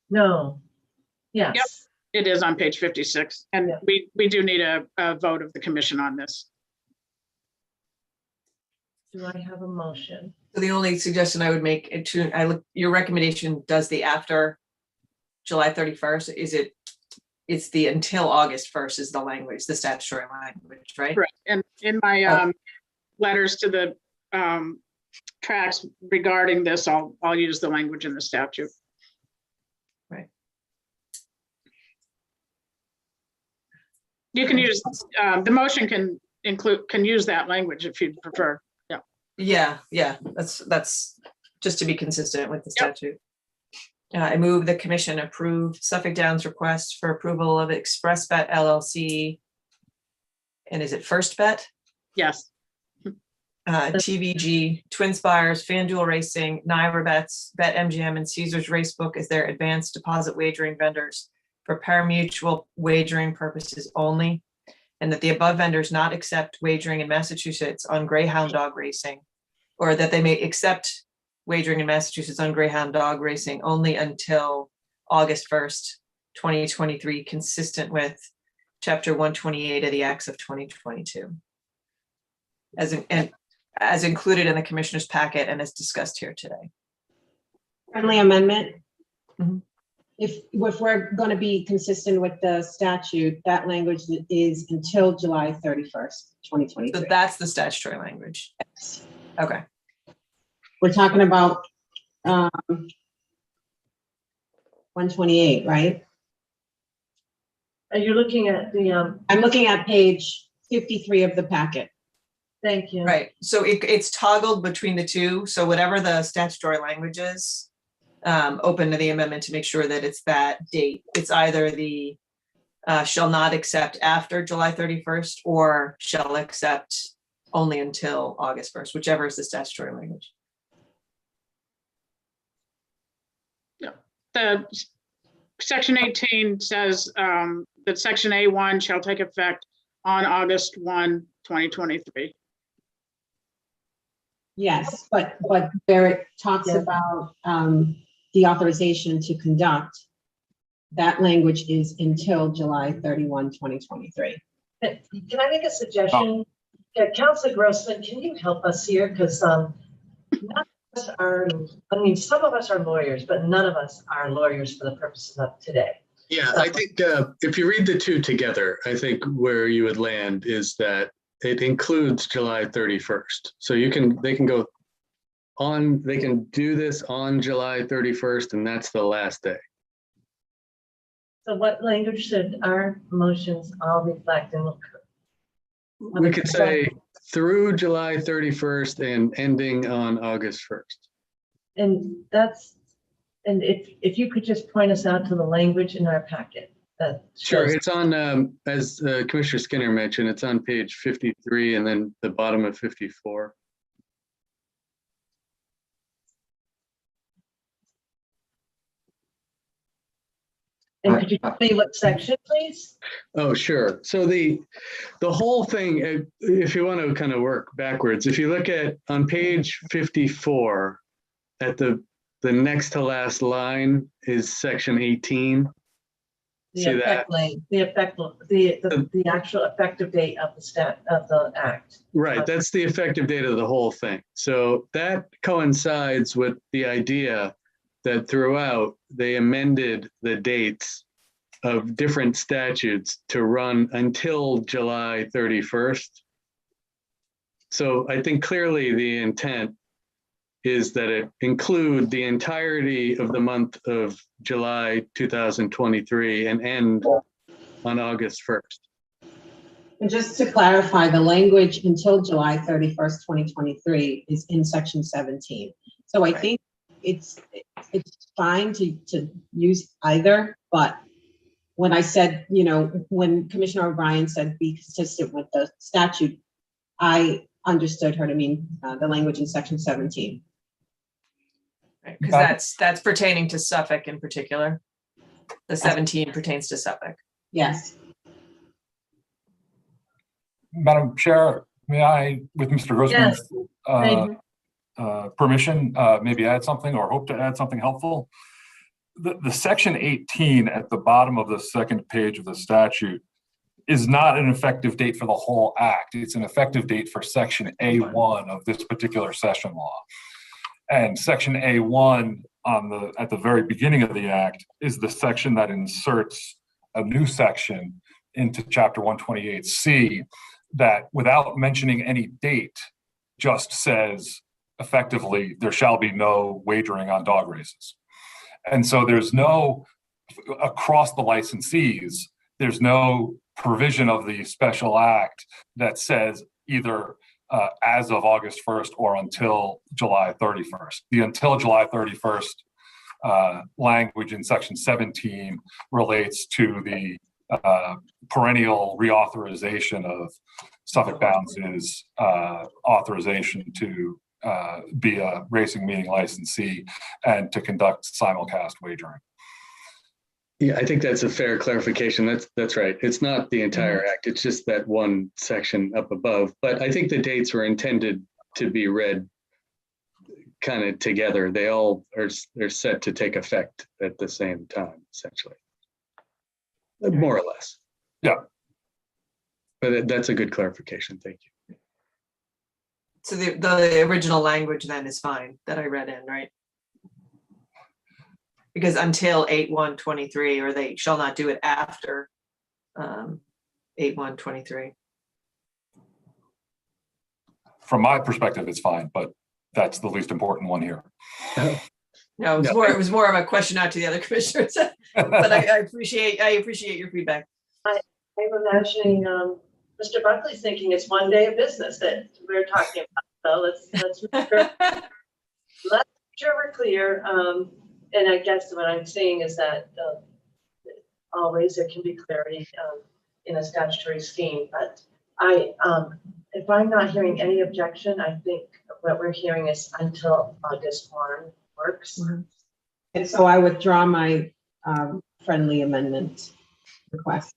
Speaker 1: No. Yes.
Speaker 9: Yep. It is on page 56, and
Speaker 1: Yeah.
Speaker 9: we do need a vote of the commission on this.
Speaker 1: Do I have a motion?
Speaker 3: So the only suggestion I would make, your recommendation does the after July 31st, it's the until August 1st is the language, the statutory language, right?
Speaker 9: Right, and in my letters to the tracks regarding this, I'll use the language in the statute.
Speaker 3: Right.
Speaker 9: You can use, the motion can use that language if you'd prefer.
Speaker 3: Yeah, that's just to be consistent with the
Speaker 9: Yep.
Speaker 3: statute. I move the commission approve Suffolk Downs request for approval of Express Bet LLC. And is it First Bet?
Speaker 9: Yes.
Speaker 3: TVG, Twin Spires, FanDuel Racing, Naira Bets, BetMGM, and Caesars Racebook as their advanced deposit wagering vendors for pari-mutuel wagering purposes only, and that the above vendors not accept wagering in Massachusetts on greyhound dog racing, or that they may accept wagering in Massachusetts on greyhound dog racing only until August 1st, 2023, consistent with Chapter 128 of the Acts of 2022. As included in the commissioner's packet and as discussed here today.
Speaker 5: Friendly amendment.
Speaker 3: Mhm.
Speaker 5: If we're going to be consistent with the statute, that language is until July 31st,
Speaker 3: So
Speaker 5: 2023.
Speaker 3: that's the statutory language. Okay.
Speaker 5: We're talking about 128, right?
Speaker 1: Are you looking at the,
Speaker 5: I'm looking at page 53 of the packet.
Speaker 1: thank you.
Speaker 3: Right, so it's toggled between the two, so whatever the statutory language is, open to the amendment to make sure that it's that date. It's either the shall not accept after July 31st or shall accept only until August 1st, whichever is the statutory language.
Speaker 9: The section 18 says that section A1 shall take effect on August 1, 2023.
Speaker 5: Yes, but where it talks
Speaker 1: Yeah.
Speaker 5: about the authorization to conduct, that language is until July 31, 2023.
Speaker 1: Can I make a suggestion? Yeah, Councilor Grossman, can you help us here? Because none of us are, I mean, some of us are lawyers, but none of us are lawyers for the purposes of today.
Speaker 10: Yeah, I think if you read the two together, I think where you would land is that it includes July 31st. So they can do this on July 31st, and that's the last day.
Speaker 1: So what language should our motions all reflect? And
Speaker 10: We could say through July 31st and ending on August 1st.
Speaker 1: And if you could just point us out to the language in our packet that
Speaker 10: Sure,
Speaker 1: shows.
Speaker 10: it's on, as Commissioner Skinner mentioned, it's on page 53 and then the bottom of 54.
Speaker 1: And could you tell me what section, please?
Speaker 10: Oh, sure. So the whole thing, if you want to kind of work backwards, if you look at on page 54, at the next to last line is section 18.
Speaker 1: The
Speaker 10: See
Speaker 1: effect
Speaker 10: that?
Speaker 1: lane, the actual effective date of the act.
Speaker 10: Right, that's the effective date of the whole thing. So that coincides with the idea that throughout they amended the dates of different statutes to run until July 31st. So I think clearly the intent is that it include the entirety of the month of July 2023 and end on August 1st.
Speaker 5: And just to clarify, the language until July 31st, 2023 is in section 17. So I think it's fine to use either, but when I said, when Commissioner O'Brien said be consistent with the statute, I understood her to mean the language in section 17.
Speaker 3: Because that's pertaining to Suffolk in particular. The 17 pertains to Suffolk.
Speaker 5: Yes.
Speaker 12: Madam Chair, may I, with Mr. Grossman's
Speaker 1: Thank
Speaker 12: permission, maybe add something or hope to add something helpful? The section 18 at the bottom of the second page of the statute is not an effective date for the whole act. It's an effective date for section A1 of this particular session law. And section A1 at the very beginning of the act is the section that inserts a new section into chapter 128C that, without mentioning any date, just says effectively there shall be no wagering on dog races. And so there's no, across the licensees, there's no provision of the special act that says either as of August 1st or until July 31st. The until July 31st language in section 17 relates to the perennial reauthorization of Suffolk Bounce's authorization to be a racing meeting licensee and to conduct simulcast wagering.
Speaker 10: Yeah, I think that's a fair clarification. That's right. It's not the entire act. It's just that one section up above. But I think the dates were intended to be read kind of together. They all are set to take effect at the same time, essentially. More or less.
Speaker 12: Yeah.
Speaker 10: But that's a good clarification. Thank you.
Speaker 3: So the original language then is fine that I read in, right? Because until 8/1/23, or they shall not do it after 8/1/23.
Speaker 12: From my perspective, it's fine, but that's the least important one here.
Speaker 3: No, it was more of a question out to the other commissioners, but I appreciate your feedback.
Speaker 1: I'm imagining Mr. Buckley's thinking it's one day of business that we're talking about. So let's make sure we're clear. And I guess what I'm saying is that always there can be clarity in a statutory scheme. But if I'm not hearing any objection, I think what we're hearing is until August 1 works.
Speaker 5: Mm-hmm. And so I withdraw my friendly amendment request.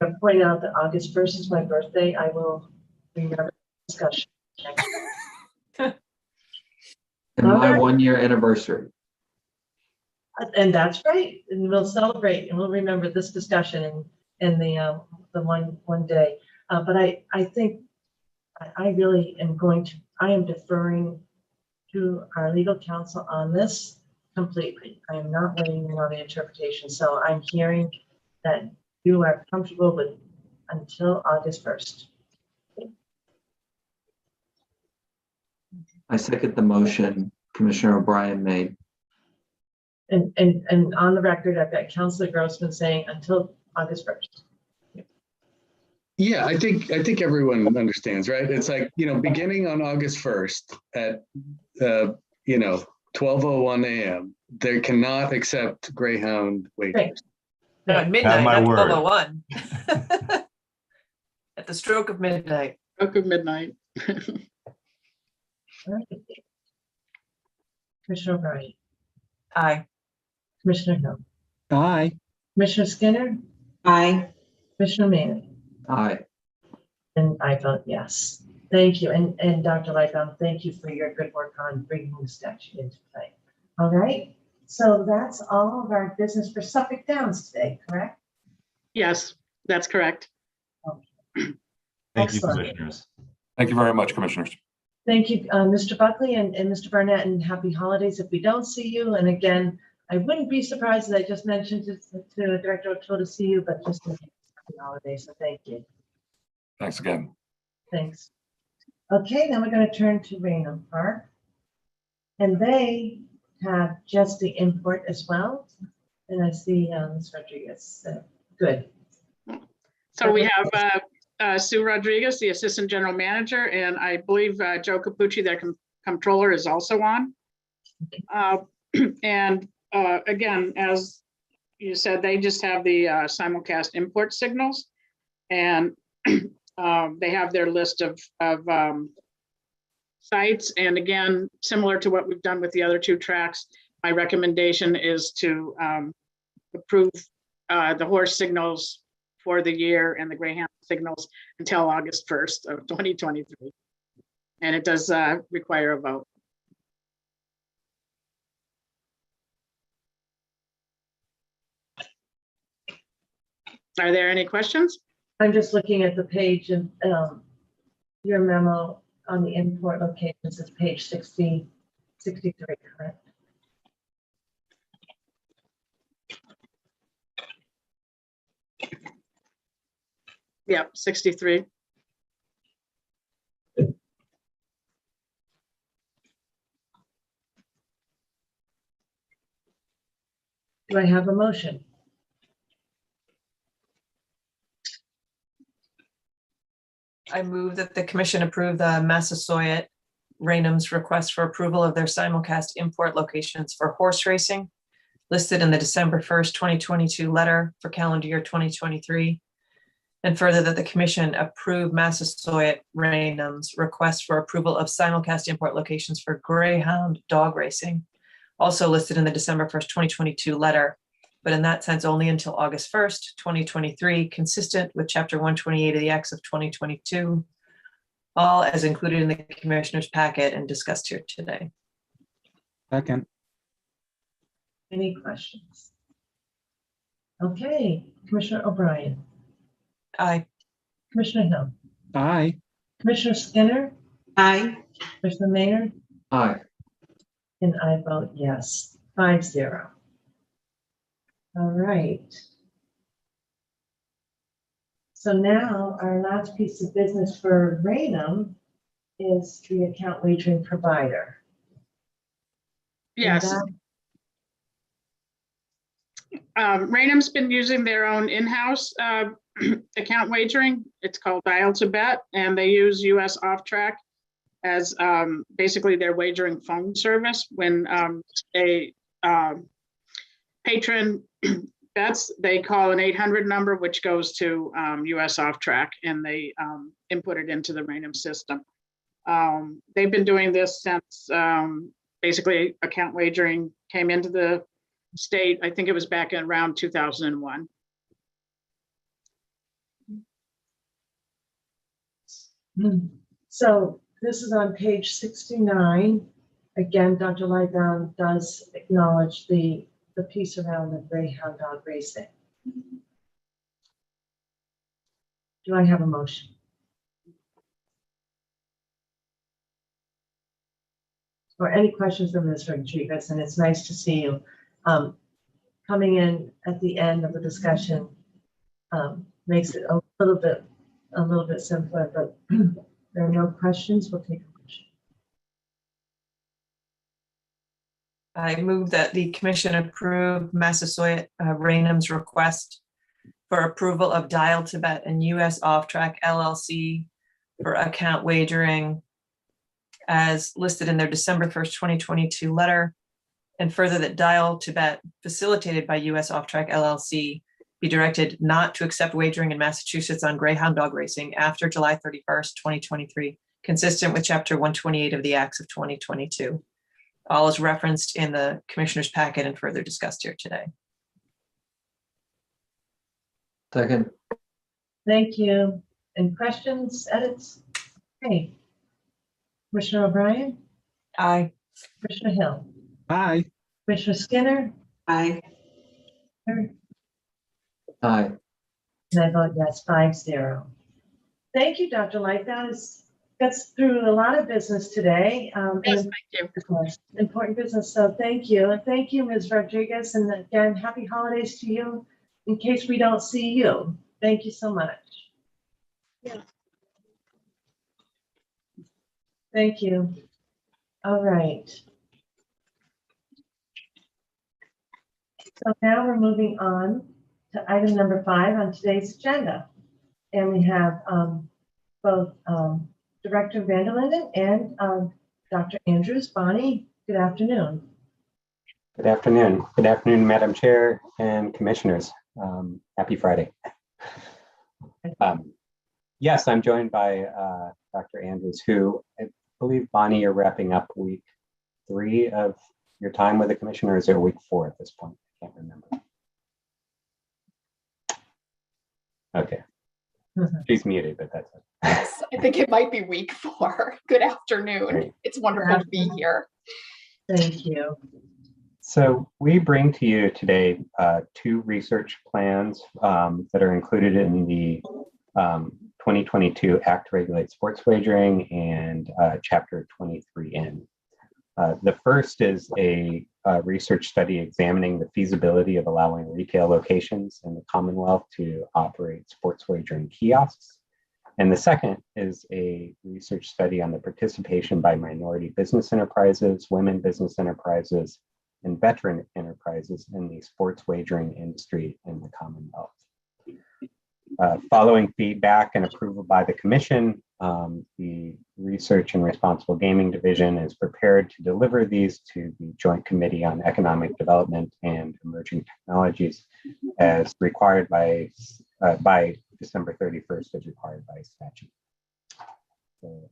Speaker 1: I point out that August 1st is my birthday. I will remember the discussion next week.
Speaker 6: And my 1-year anniversary.
Speaker 1: And that's right. And we'll celebrate and we'll remember this discussion in the one day. But I think I really am I am deferring to our legal counsel on this completely. I am not weighing in on the interpretation. So I'm hearing that you are comfortable with until August 1st.
Speaker 6: I second the motion Commissioner O'Brien made.
Speaker 1: And on the record, I've got Councilor Grossman saying until August 1st.
Speaker 10: Yeah, I think everyone understands, right? It's like, beginning on August 1st at 12:01 a.m. they cannot accept Greyhound wagers.
Speaker 3: At midnight,
Speaker 7: my
Speaker 3: not
Speaker 7: word.
Speaker 3: 12:01. At the stroke of midnight.
Speaker 9: Stroke of midnight.
Speaker 1: Commissioner O'Brien.
Speaker 3: Aye.
Speaker 1: Commissioner Hill.
Speaker 4: Aye.
Speaker 1: Commissioner Skinner.
Speaker 5: Aye.
Speaker 1: Commissioner Manning.
Speaker 6: Aye.
Speaker 1: And I vote yes. Thank you. And Dr. Lightbound, thank you for your good work on bringing the statute into play. All right. So that's all of our business for Suffolk Downs today, correct?
Speaker 9: Yes, that's correct.
Speaker 1: Okay.
Speaker 13: Thank you,
Speaker 1: Excellent.
Speaker 13: commissioners.
Speaker 12: Thank you very much, commissioners.
Speaker 1: Thank you, Mr. Buckley and Mr. Barnett, and happy holidays if we don't see you. And again, I wouldn't be surprised as I just mentioned to Director O'Toole to see you, but just happy holidays. So thank you.
Speaker 12: Thanks again.
Speaker 1: Thanks. Okay, then we're going to turn to Raynham Park. And they have just the import as well. And I see Ms. Rodriguez. Good.
Speaker 9: So we have Sue Rodriguez, the Assistant General Manager, and I believe Joe Capucci, their Comptroller, is also on. And again, as you said, they just have the simulcast import signals, and they have their list of sites. And again, similar to what we've done with the other two tracks, my recommendation is to approve the horse signals for the year and the Greyhound signals until August 1st of 2023. And it does require a vote. Are there any questions?
Speaker 1: I'm just looking at the page and your memo on the import locations is page 63, correct?
Speaker 9: Yep, 63.
Speaker 1: Do I have a motion?
Speaker 3: I move that the commission approve the Massasoit Raynham's request for approval of their simulcast import locations for horse racing listed in the December 1st, 2022 letter for calendar year 2023. And further, that the commission approve Massasoit Raynham's request for approval of simulcast import locations for greyhound dog racing, also listed in the December 1st, 2022 letter, but in that sense only until August 1st, 2023, consistent with Chapter 128 of the Acts of 2022, all as included in the commissioner's packet and discussed here today.
Speaker 4: Second.
Speaker 1: Any questions? Okay, Commissioner O'Brien,
Speaker 3: Aye.
Speaker 1: Commissioner Hill,
Speaker 4: Aye.
Speaker 1: Commissioner Skinner,
Speaker 5: Aye.
Speaker 1: Commissioner Maynard,
Speaker 6: Aye.
Speaker 1: and I vote yes, 5-0. All right. So now our last piece of business for Raynham is the account wagering provider. And
Speaker 9: Yes. Raynham's been using their own in-house account wagering. It's called Dial to Bet, and they use US Off Track as basically their wagering phone service. When a patron bets, they call an 800 number, which goes to US Off Track, and they input it into the Raynham system. They've been doing this since basically account wagering came into the state. I think it was back in around 2001.
Speaker 1: So this is on page 69. Again, Dr. Lightbound does acknowledge the piece around the greyhound dog racing. Do I have a motion? Or any questions from Mr. Rodriguez? And it's nice to see you coming in at the end of the discussion. Makes it a little bit simpler, but there are no questions. We'll take a question.
Speaker 3: I move that the commission approve Massasoit Raynham's request for approval of Dial to Bet and US Off Track LLC for account wagering as listed in their December 1st, 2022 letter, and further that Dial to Bet facilitated by US Off Track LLC be directed not to accept wagering in Massachusetts on greyhound dog racing after July 31st, 2023, consistent with Chapter 128 of the Acts of 2022. All is referenced in the commissioner's packet and further discussed here today.
Speaker 6: Second.
Speaker 1: Thank you. And questions, edits? Okay. Commissioner O'Brien,
Speaker 3: Aye.
Speaker 1: Commissioner Hill,
Speaker 4: Aye.
Speaker 1: Commissioner Skinner,
Speaker 5: Aye.
Speaker 6: Aye.
Speaker 1: and I vote yes, 5-0. Thank you, Dr. Lightbound. That's through a lot of business today.
Speaker 9: Yes, thank you.
Speaker 1: Of course, important business. So thank you. And thank you, Ms. Rodriguez. And again, happy holidays to you in case we don't see you. Thank you so much.
Speaker 9: Yeah.
Speaker 1: Thank you. All right. So now we're moving on to item number 5 on today's agenda. And we have both Director Vanderlinden and Dr. Andrews. Bonnie, good afternoon.
Speaker 13: Good afternoon. Good afternoon, Madam Chair and Commissioners. Happy Friday. Yes, I'm joined by Dr. Andrews, who I believe, Bonnie, you're wrapping up week 3 of your time with the Commissioner, or is it week 4 at this point? I can't remember. Okay. She's muted, but that's it.
Speaker 14: Yes, I think it might be week 4. Good afternoon.
Speaker 13: Great.
Speaker 14: It's wonderful to be here.
Speaker 1: Thank you.
Speaker 13: So we bring to you today 2 research plans that are included in the 2022 Act to Regulate Sports Wagering and Chapter 23N. The first is a research study examining the feasibility of allowing retail locations in the Commonwealth to operate sports wagering kiosks. And the second is a research study on the participation by minority business enterprises, women business enterprises, and veteran enterprises in the sports wagering industry in the Commonwealth. Following feedback and approval by the Commission, The Research and Responsible Gaming Division is prepared to deliver these to the Joint Committee on Economic Development and Emerging Technologies as required by December 31st, as required by statute. So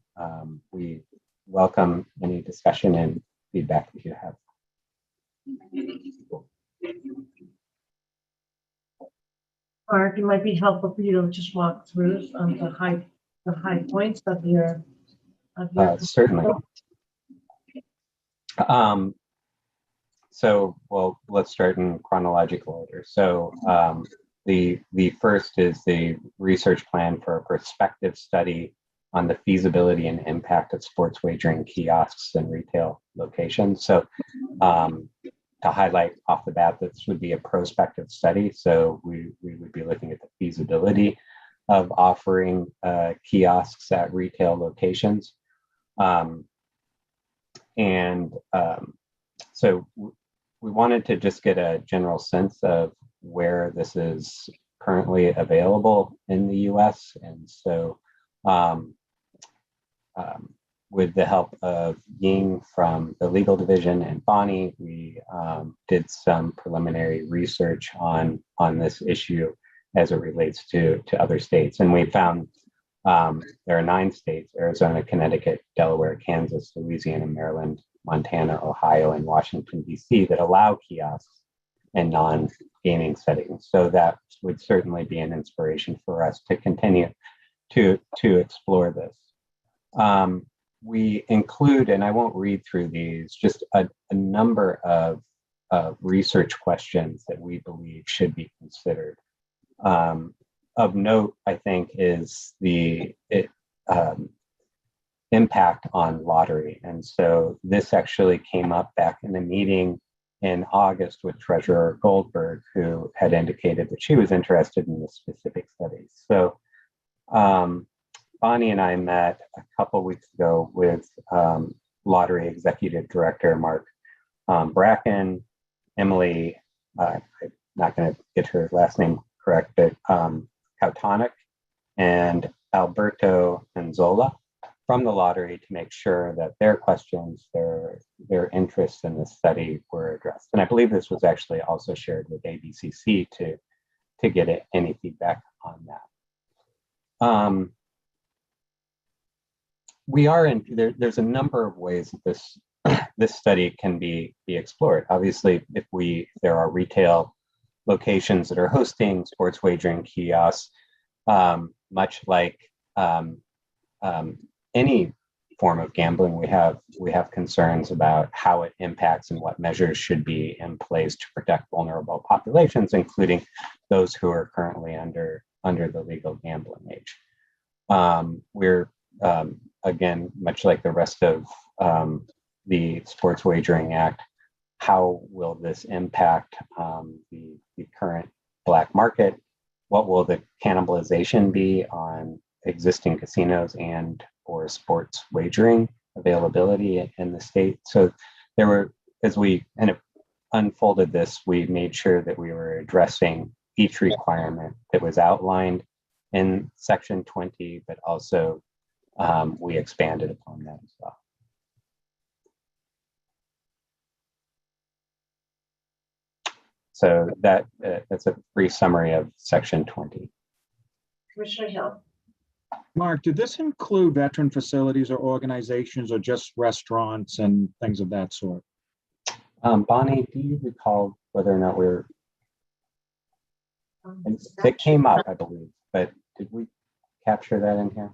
Speaker 13: we welcome any discussion and feedback that you have.
Speaker 1: Mark, it might be helpful for you to just walk through the high points of your.
Speaker 13: Certainly. So, well, let's start in chronological order. So the first is the research plan for a prospective study on the feasibility and impact of sports wagering kiosks and retail locations. So to highlight off the bat, this would be a prospective study. So we would be looking at the feasibility of offering kiosks at retail locations. So we wanted to just get a general sense of where this is currently available in the US. And so with the help of Ying from the legal division and Bonnie, we did some preliminary research on this issue as it relates to other states. And we found there are 9 states: Arizona, Connecticut, Delaware, Kansas, Louisiana, Maryland, Montana, Ohio, and Washington, D.C. that allow kiosks in non-gaming settings. So that would certainly be an inspiration for us to continue to explore this. We include, and I won't read through these, just a number of research questions that we believe should be considered. Of note, I think, is the impact on lottery. And so this actually came up back in a meeting in August with Treasurer Goldberg, who had indicated that she was interested in the specific studies. So Bonnie and I met a couple weeks ago with Lottery Executive Director Mark Bracken, Emily, I'm not going to get her last name correct, but Kautonic, and Alberto Anzola from the lottery to make sure that their questions, their interests in this study were addressed. And I believe this was actually also shared with ABCC to get any feedback on that. There's a number of ways that this study can be explored. Obviously, if there are retail locations that are hosting sports wagering kiosks, much like any form of gambling, we have concerns about how it impacts and what measures should be in place to protect vulnerable populations, including those who are currently under the legal gambling age. We're again, much like the rest of the Sports Wagering Act, how will this impact the current black market? What will the cannibalization be on existing casinos and or sports wagering availability in the state? So as we kind of unfolded this, we made sure that we were addressing each requirement that was outlined in Section 20, but also we expanded upon that as well. So that's a brief summary of Section 20.
Speaker 1: Commissioner Hill.
Speaker 4: Mark, did this include veteran facilities or organizations or just restaurants and things of that sort?
Speaker 13: Bonnie, do you recall whether or not it came up, I believe, but did we capture that in here?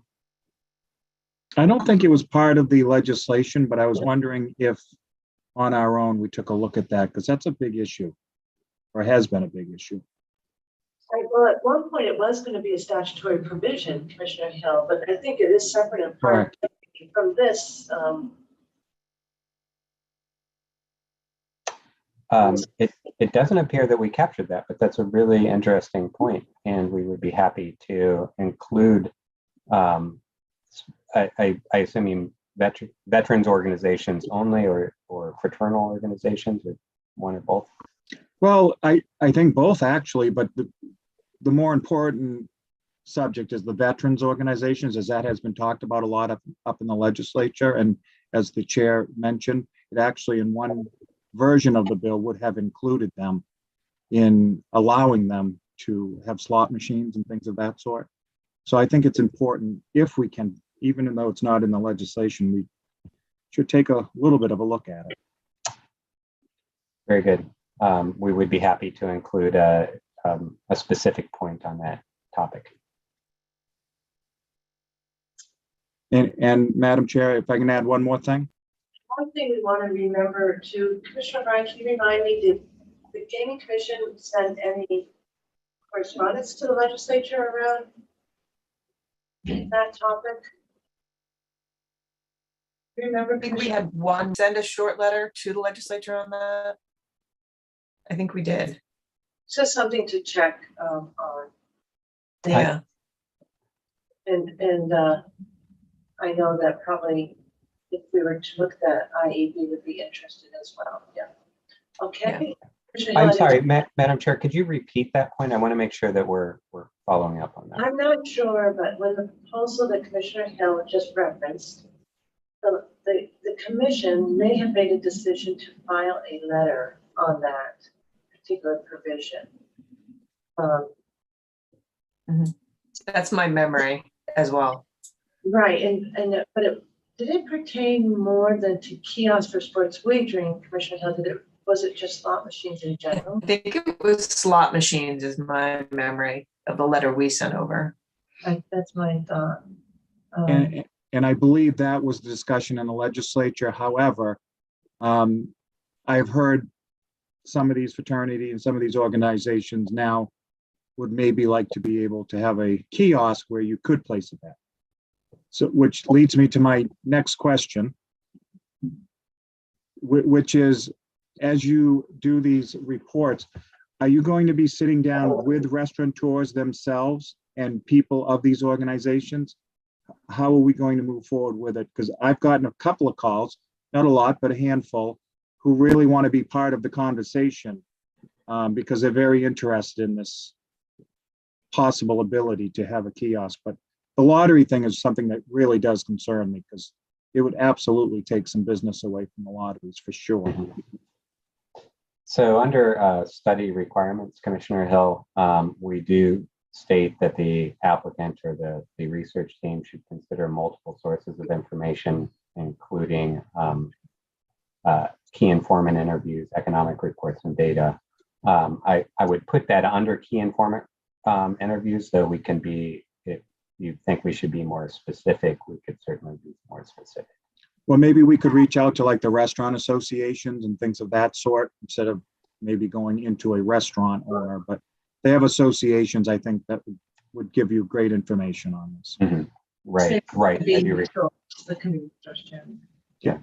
Speaker 4: I don't think it was part of the legislation, but I was wondering if on our own we took a look at that, because that's a big issue, or has been a big issue.
Speaker 1: Well, at one point it was going to be a statutory provision, Commissioner Hill, but I think it is separate and apart from this.
Speaker 13: It doesn't appear that we captured that, but that's a really interesting point, and we would be happy to include. I assume you veterans organizations only, or fraternal organizations, or one or both.
Speaker 4: Well, I think both actually, but the more important subject is the veterans organizations, as that has been talked about a lot up in the legislature. And as the chair mentioned, it actually in one version of the bill would have included them in allowing them to have slot machines and things of that sort. So I think it's important, if we can, even though it's not in the legislation, we should take a little bit of a look at it.
Speaker 13: Very good. We would be happy to include a specific point on that topic.
Speaker 4: And Madam Chair, if I can add one more thing.
Speaker 1: One thing we want to remember too, Commissioner O'Brien, can you remind me, did the Gaming Commission send any correspondence to the legislature around that topic? Remember,
Speaker 3: I think we had one send a short letter to the legislature on that. I think we did.
Speaker 1: Just something to check on.
Speaker 3: Yeah.
Speaker 1: And I know that probably if we were to look at IAB would be interested as well. Yeah. Okay. Yeah.
Speaker 13: I'm sorry, Madam Chair, could you repeat that point? I want to make sure that we're following up on that.
Speaker 1: I'm not sure, but when the proposal that Commissioner Hill just referenced, the commission may have made a decision to file a letter on that particular provision.
Speaker 3: That's my memory as well.
Speaker 1: Right, but did it pertain more than to kiosks for sports wagering, Commissioner Hill? Was it just slot machines in general?
Speaker 3: I think it was slot machines is my memory of the letter we sent over.
Speaker 1: That's my thought.
Speaker 4: And I believe that was the discussion in the legislature. However, I've heard some of these fraternities and some of these organizations now would maybe like to be able to have a kiosk where you could place a bet. So, which leads me to my next question, which is, as you do these reports, are you going to be sitting down with restaurateurs themselves and people of these organizations? How are we going to move forward with it? Because I've gotten a couple of calls, not a lot, but a handful, who really want to be part of the conversation because they're very interested in this possible ability to have a kiosk. But the lottery thing is something that really does concern me because it would absolutely take some business away from the lotteries for sure.
Speaker 13: So under study requirements, Commissioner Hill, we do state that the applicant or the research team should consider multiple sources of information, including key informant interviews, economic reports, and data. I would put that under key informant interviews, though we can be, if you think we should be more specific, we could certainly be more specific.
Speaker 4: Well, maybe we could reach out to like the restaurant associations and things of that sort instead of maybe going into a restaurant owner, but they have associations, I think, that would give you great information on this.
Speaker 13: Mm-hmm. Right, right.
Speaker 1: The community trust,
Speaker 13: yeah.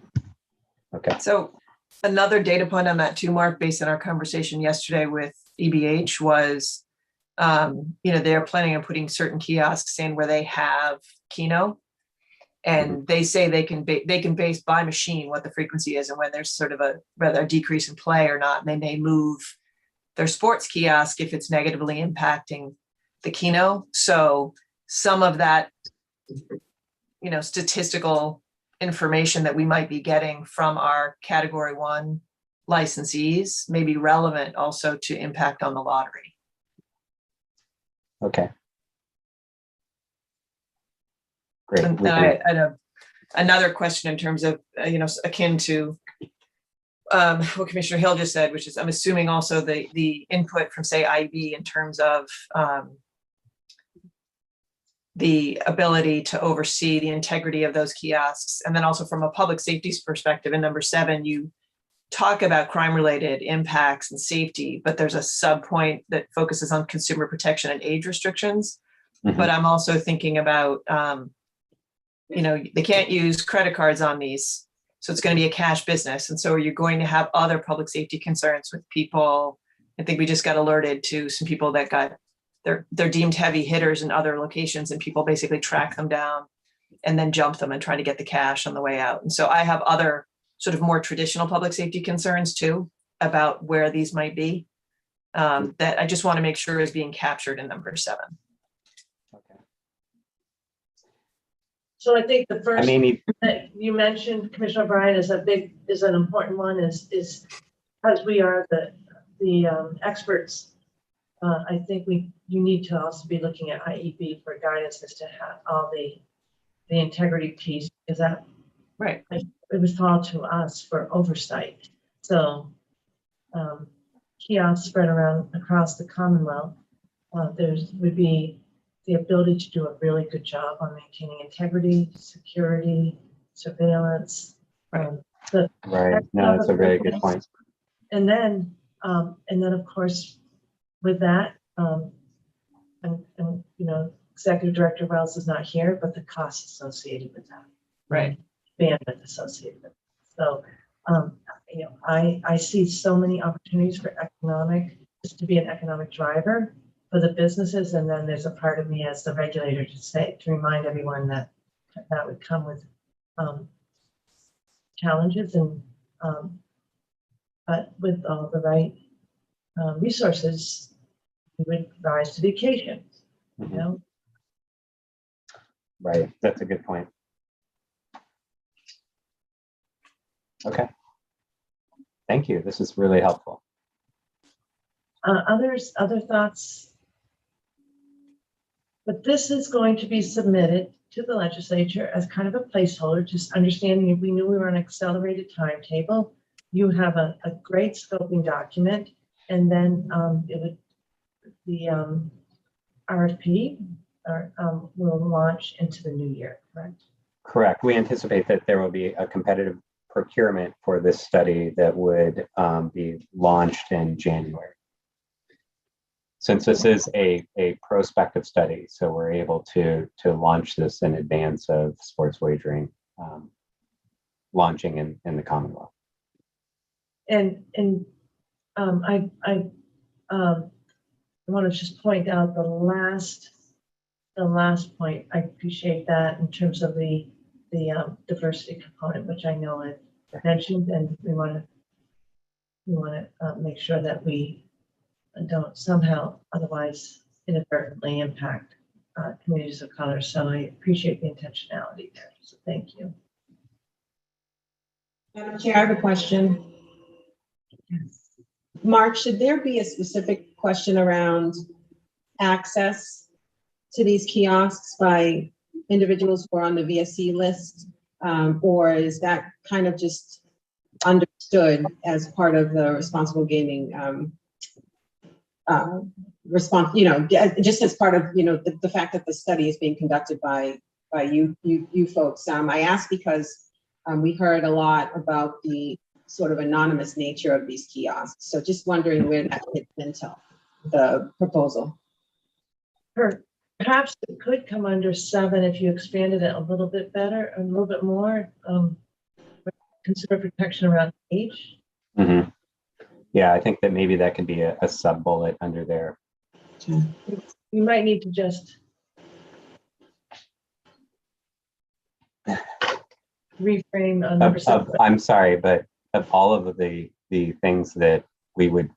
Speaker 13: Okay.
Speaker 3: So another data point on that too, Mark, based on our conversation yesterday with EBH was, they're planning on putting certain kiosks in where they have Keno. And they say they can base by machine what the frequency is and when there's sort of a decrease in play or not. And they may move their sports kiosk if it's negatively impacting the Keno. So some of that, statistical information that we might be getting from our Category 1 licensees may be relevant also to impact on the lottery.
Speaker 13: Okay. Great.
Speaker 3: And I had another question in terms of, akin to what Commissioner Hill just said, which is I'm assuming also the input from, say, IB in terms of the ability to oversee the integrity of those kiosks. And then also from a public safety perspective, in number 7, you talk about crime-related impacts and safety, but there's a sub point that focuses on consumer protection and age restrictions. Mm-hmm. But I'm also thinking about they can't use credit cards on these. So it's going to be a cash business. And so are you going to have other public safety concerns with people? I think we just got alerted to some people that they're deemed heavy hitters in other locations and people basically track them down and then jump them and try to get the cash on the way out. And so I have other sort of more traditional public safety concerns too about where these might be that I just want to make sure is being captured in number 7.
Speaker 13: Okay.
Speaker 1: So I think the
Speaker 13: I
Speaker 1: first
Speaker 13: mean,
Speaker 1: that you mentioned, Commissioner O'Brien, is an important one, is because we are the experts. I think you need to also be looking at IEB for guidance as to have all the integrity piece, is that
Speaker 3: Right.
Speaker 1: it was fall to us for oversight. So kiosks spread around across the Commonwealth, would be the ability to do a really good job on maintaining integrity, security, surveillance.
Speaker 13: right. No, that's a very good point.
Speaker 1: And then of course, with that, and Executive Director Wells is not here, but the costs associated with that.
Speaker 3: Right.
Speaker 1: Bandwidth associated with it. So, I see so many opportunities for just to be an economic driver for the businesses. And then there's a part of me as the regulator to remind everyone that would come with challenges but with all the right resources, we would rise to the occasion,
Speaker 13: Right, that's a good point. Okay. Thank you. This is really helpful.
Speaker 1: Other thoughts? But this is going to be submitted to the legislature as kind of a placeholder, just understanding if we knew we were on an accelerated timetable. You have a great scoping document, and then the RFP will launch into the new year, correct?
Speaker 13: Correct. We anticipate that there will be a competitive procurement for this study that would be launched in January. Since this is a prospective study, so we're able to launch this in advance of sports wagering launching in the Commonwealth.
Speaker 1: And I want to just point out the last point. I appreciate that in terms of the diversity component, which I know I've mentioned, and we want to make sure that we don't somehow otherwise inadvertently impact communities of color. So I appreciate the intentionality there. So thank you.
Speaker 5: Madam Chair, I have a question.
Speaker 1: Yes.
Speaker 5: Mark, should there be a specific question around access to these kiosks by individuals who are on the VSC list? Or is that kind of just understood as part of the responsible gaming response, just as part of, the fact that the study is being conducted by you folks? I ask because we heard a lot about the sort of anonymous nature of these kiosks. So just wondering where that fits into the proposal.
Speaker 1: Perhaps it could come under 7 if you expanded it a little bit better, a little bit more. Consider protection around age.
Speaker 13: Mm-hmm. Yeah, I think that maybe that could be a sub-bullet under there.
Speaker 1: You might need to just reframe.
Speaker 13: I'm sorry, but of all of the things that we would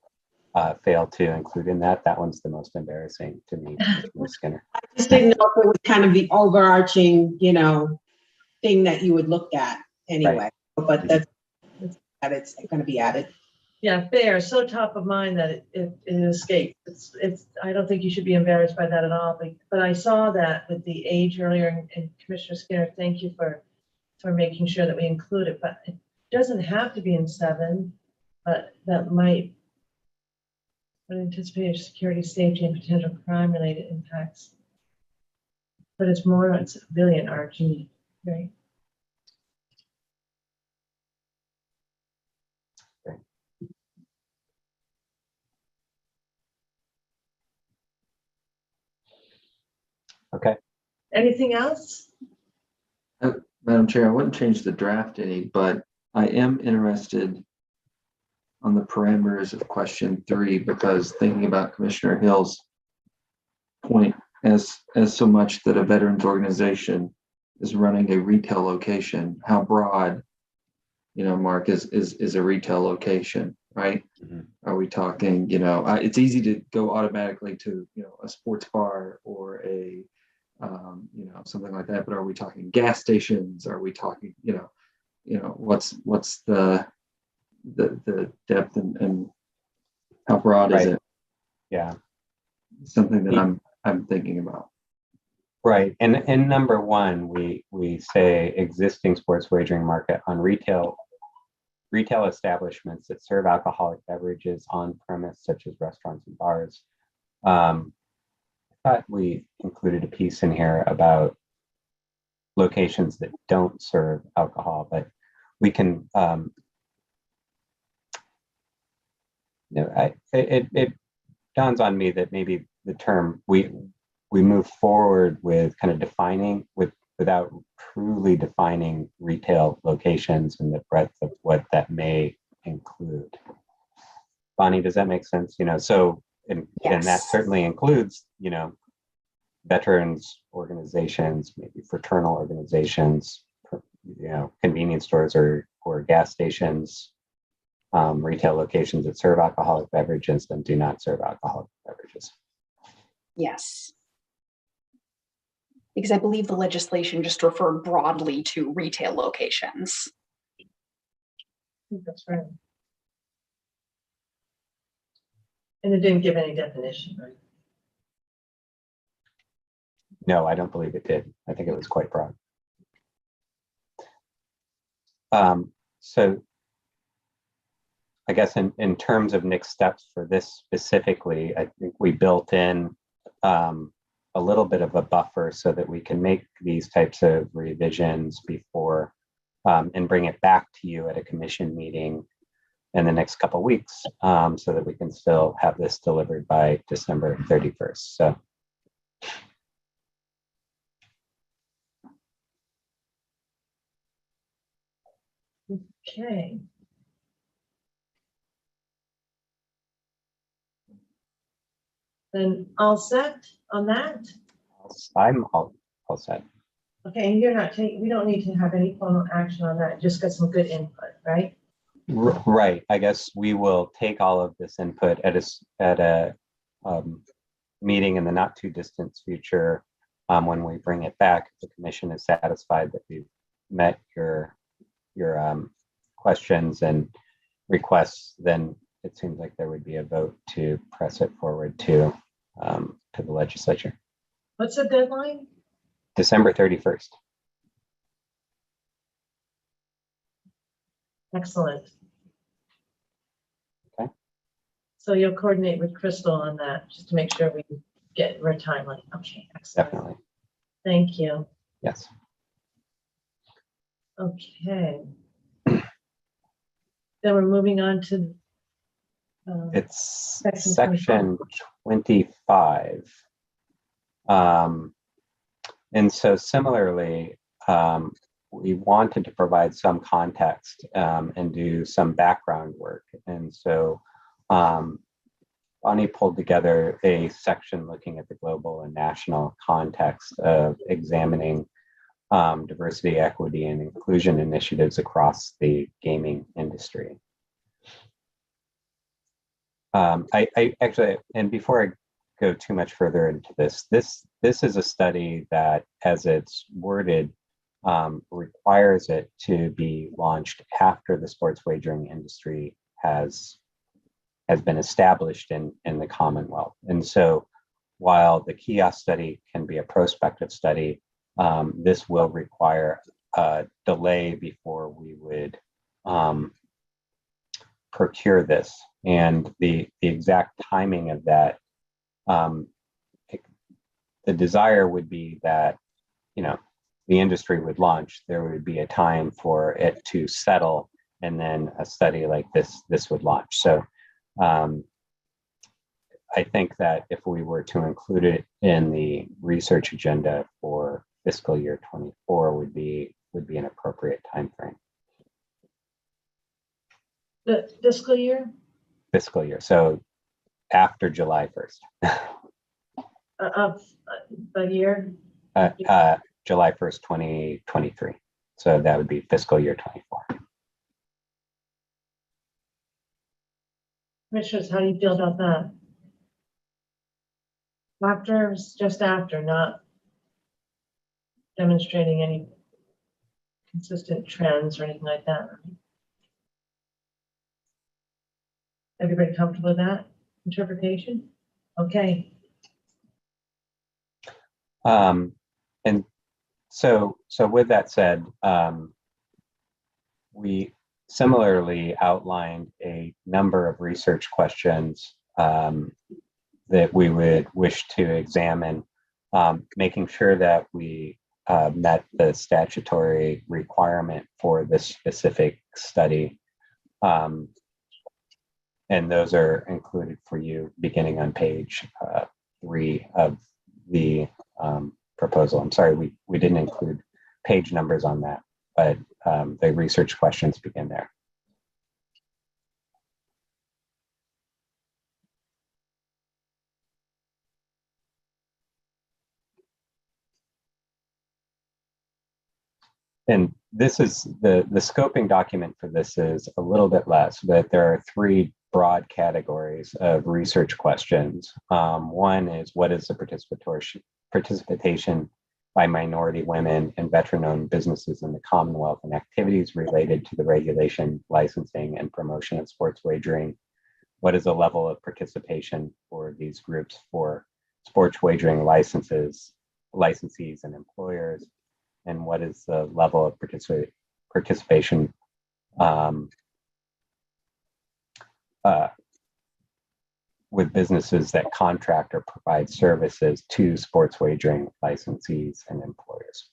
Speaker 13: fail to include in that one's the most embarrassing to me, Ms. Skinner.
Speaker 5: I just didn't know if it was kind of the overarching, thing that you would look at anyway. Right. But it's going to be added.
Speaker 1: Yeah, fair. So top of mind that it escaped. I don't think you should be embarrassed by that at all. But I saw that with the age earlier, and Commissioner Skinner, thank you for making sure that we include it. But it doesn't have to be in 7, but that might anticipate security, safety, and potential crime-related impacts. But it's really an RG, right?
Speaker 13: Okay.
Speaker 1: Anything else?
Speaker 6: Madam Chair, I wouldn't change the draft any, but I am interested on the parameters of question 3, because thinking about Commissioner Hill's point as so much that a veterans organization is running a retail location, how broad, Mark, is a retail location, right? Mm-hmm. Are we talking, it's easy to go automatically to, a sports bar or a something like that. But are we talking gas stations? Are we talking, what's the depth and how broad is
Speaker 13: Right.
Speaker 6: it?
Speaker 13: Yeah.
Speaker 6: Something that I'm thinking about.
Speaker 13: Right. And in number one, we say existing sports wagering market on retail establishments that serve alcoholic beverages on premise, such as restaurants and bars. I thought we included a piece in here about locations that don't serve alcohol, but we can, it dawns on me that maybe the term we move forward with kind of defining without truly defining retail locations and the breadth of what that may include. Bonnie, does that make sense? So and that
Speaker 14: Yes.
Speaker 13: certainly includes, veterans organizations, maybe fraternal organizations, convenience stores or gas stations, retail locations that serve alcoholic beverages and do not serve alcoholic beverages.
Speaker 14: Yes. Because I believe the legislation just referred broadly to retail locations.
Speaker 1: I think that's right. And it didn't give any definition, right?
Speaker 13: No, I don't believe it did. I think it was quite broad. So I guess in terms of next steps for this specifically, I think we built in a little bit of a buffer so that we can make these types of revisions before and bring it back to you at a commission meeting in the next couple of weeks, so that we can still have this delivered by December 31st. So.
Speaker 1: Okay. Then all set on that?
Speaker 13: I'm all set.
Speaker 1: Okay, and you're not taking, we don't need to have any formal action on that, just got some good input, right?
Speaker 13: Right. I guess we will take all of this input at a meeting in the not too distant future. When we bring it back, if the commission is satisfied that we've met your questions and requests, then it seems like there would be a vote to press it forward to the legislature.
Speaker 1: What's the deadline?
Speaker 13: December 31st.
Speaker 1: Excellent.
Speaker 13: Okay.
Speaker 1: So you'll coordinate with Crystal on that, just to make sure we get more timely. Okay, excellent.
Speaker 13: Definitely.
Speaker 1: Thank you.
Speaker 13: Yes.
Speaker 1: Okay. Then we're moving on to
Speaker 13: It's
Speaker 1: Section
Speaker 13: section 25. And so similarly, we wanted to provide some context and do some background work. And so Bonnie pulled together a section looking at the global and national context of examining diversity, equity, and inclusion initiatives across the gaming industry. I actually, and before I go too much further into this is a study that, as it's worded, requires it to be launched after the sports wagering industry has been established in the Commonwealth. And so while the kiosk study can be a prospective study, this will require a delay before we would procure this. And the exact timing of that, the desire would be that, the industry would launch, there would be a time for it to settle, and then a study like this would launch. So I think that if we were to include it in the research agenda for fiscal year 24 would be an appropriate time frame.
Speaker 1: the fiscal year?
Speaker 13: Fiscal year, so after July 1st.
Speaker 1: Of the year?
Speaker 13: July 1st, 2023. So that would be fiscal year 24.
Speaker 1: Commissioners, how do you feel about that? After, just after, not demonstrating any consistent trends or anything like that. Everybody comfortable with that interpretation? Okay.
Speaker 13: And so with that said, we similarly outlined a number of research questions that we would wish to examine, making sure that we met the statutory requirement for this specific study. And those are included for you beginning on page 3 of the proposal. I'm sorry, we didn't include page numbers on that, but the research questions begin there. And this is the scoping document for this is a little bit less, but there are 3 broad categories of research questions. One is, what is the participation by minority women and veteran-owned businesses in the Commonwealth and activities related to the regulation, licensing, and promotion of sports wagering? What is the level of participation for these groups for sports wagering licensees and employers? And what is the level of participation with businesses that contract or provide services to sports wagering licensees and employers?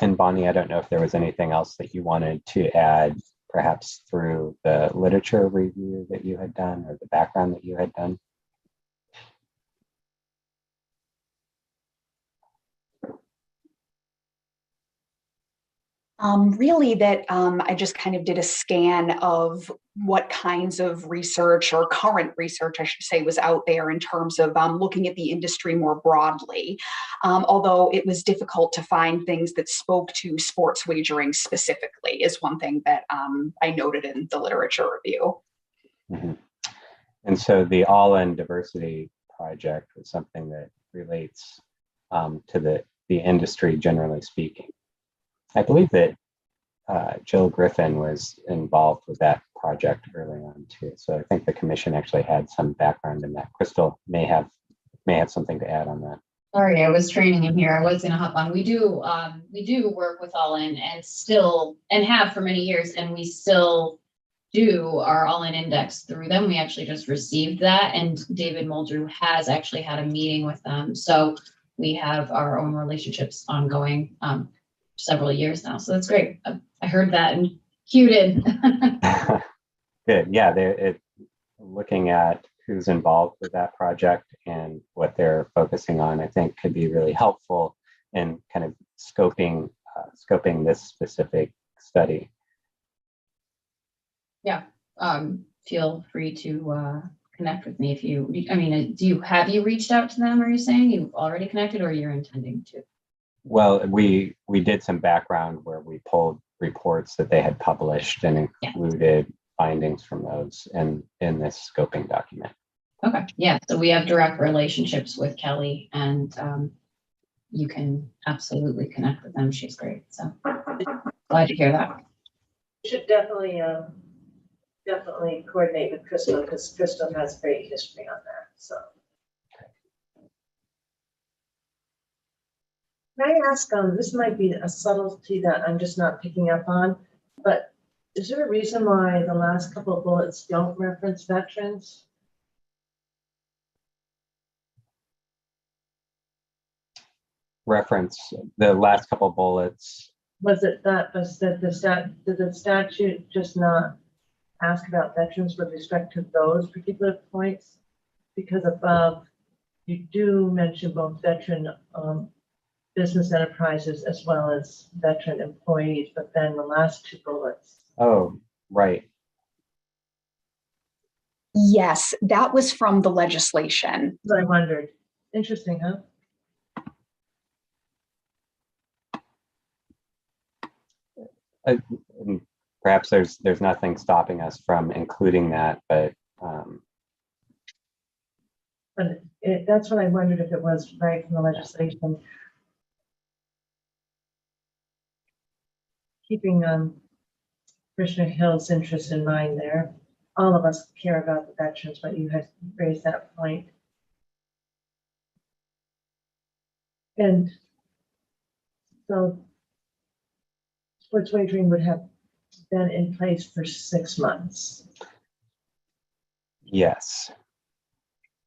Speaker 13: And Bonnie, I don't know if there was anything else that you wanted to add, perhaps through the literature review that you had done or the background that you had done.
Speaker 14: Really that I just kind of did a scan of what kinds of research, or current research, I should say, was out there in terms of looking at the industry more broadly. Although it was difficult to find things that spoke to sports wagering specifically is one thing that I noted in the literature review.
Speaker 13: Mm-hmm. And so the All-In Diversity Project was something that relates to the industry, generally speaking. I believe that Jill Griffin was involved with that project early on too. So I think the commission actually had some background in that. Crystal may have something to add on that.
Speaker 15: Sorry, I was training in here. I was going to hop on. We do work with All In and have for many years, and we still do our All In index through them. We actually just received that, and David Muldrew has actually had a meeting with them. So we have our own relationships ongoing. Several years now, so that's great. I heard that and cued in.
Speaker 13: Good, yeah. Looking at who's involved with that project and what they're focusing on, I think could be really helpful in kind of scoping this specific study.
Speaker 15: Yeah, feel free to connect with me if you. I mean, have you reached out to them? Are you saying you've already connected, or you're intending to?
Speaker 13: Well, we did some background where we pulled reports that they had published and included findings from those in this scoping document.
Speaker 15: Okay, yeah, so we have direct relationships with Kelly, and you can absolutely connect with them. She's great, so glad to hear that.
Speaker 1: You should definitely coordinate with Crystal, because Crystal has great history on that, so. Can I ask, this might be a subtlety that I'm just not picking up on, but is there a reason why the last couple of bullets don't reference veterans?
Speaker 13: Reference the last couple of bullets.
Speaker 1: Was it that did the statute just not ask about veterans with respect to those particular points? Because above, you do mention both veteran business enterprises as well as veteran employees, but then the last 2 bullets.
Speaker 13: Oh, right.
Speaker 14: Yes, that was from the legislation.
Speaker 1: So I wondered. Interesting, huh?
Speaker 13: And perhaps there's nothing stopping us from including that, but
Speaker 1: that's what I wondered if it was right from the legislation. Keeping Commissioner Hill's interest in mind there. All of us care about the veterans, but you had raised that point. And so sports wagering would have been in place for 6 months.
Speaker 13: yes.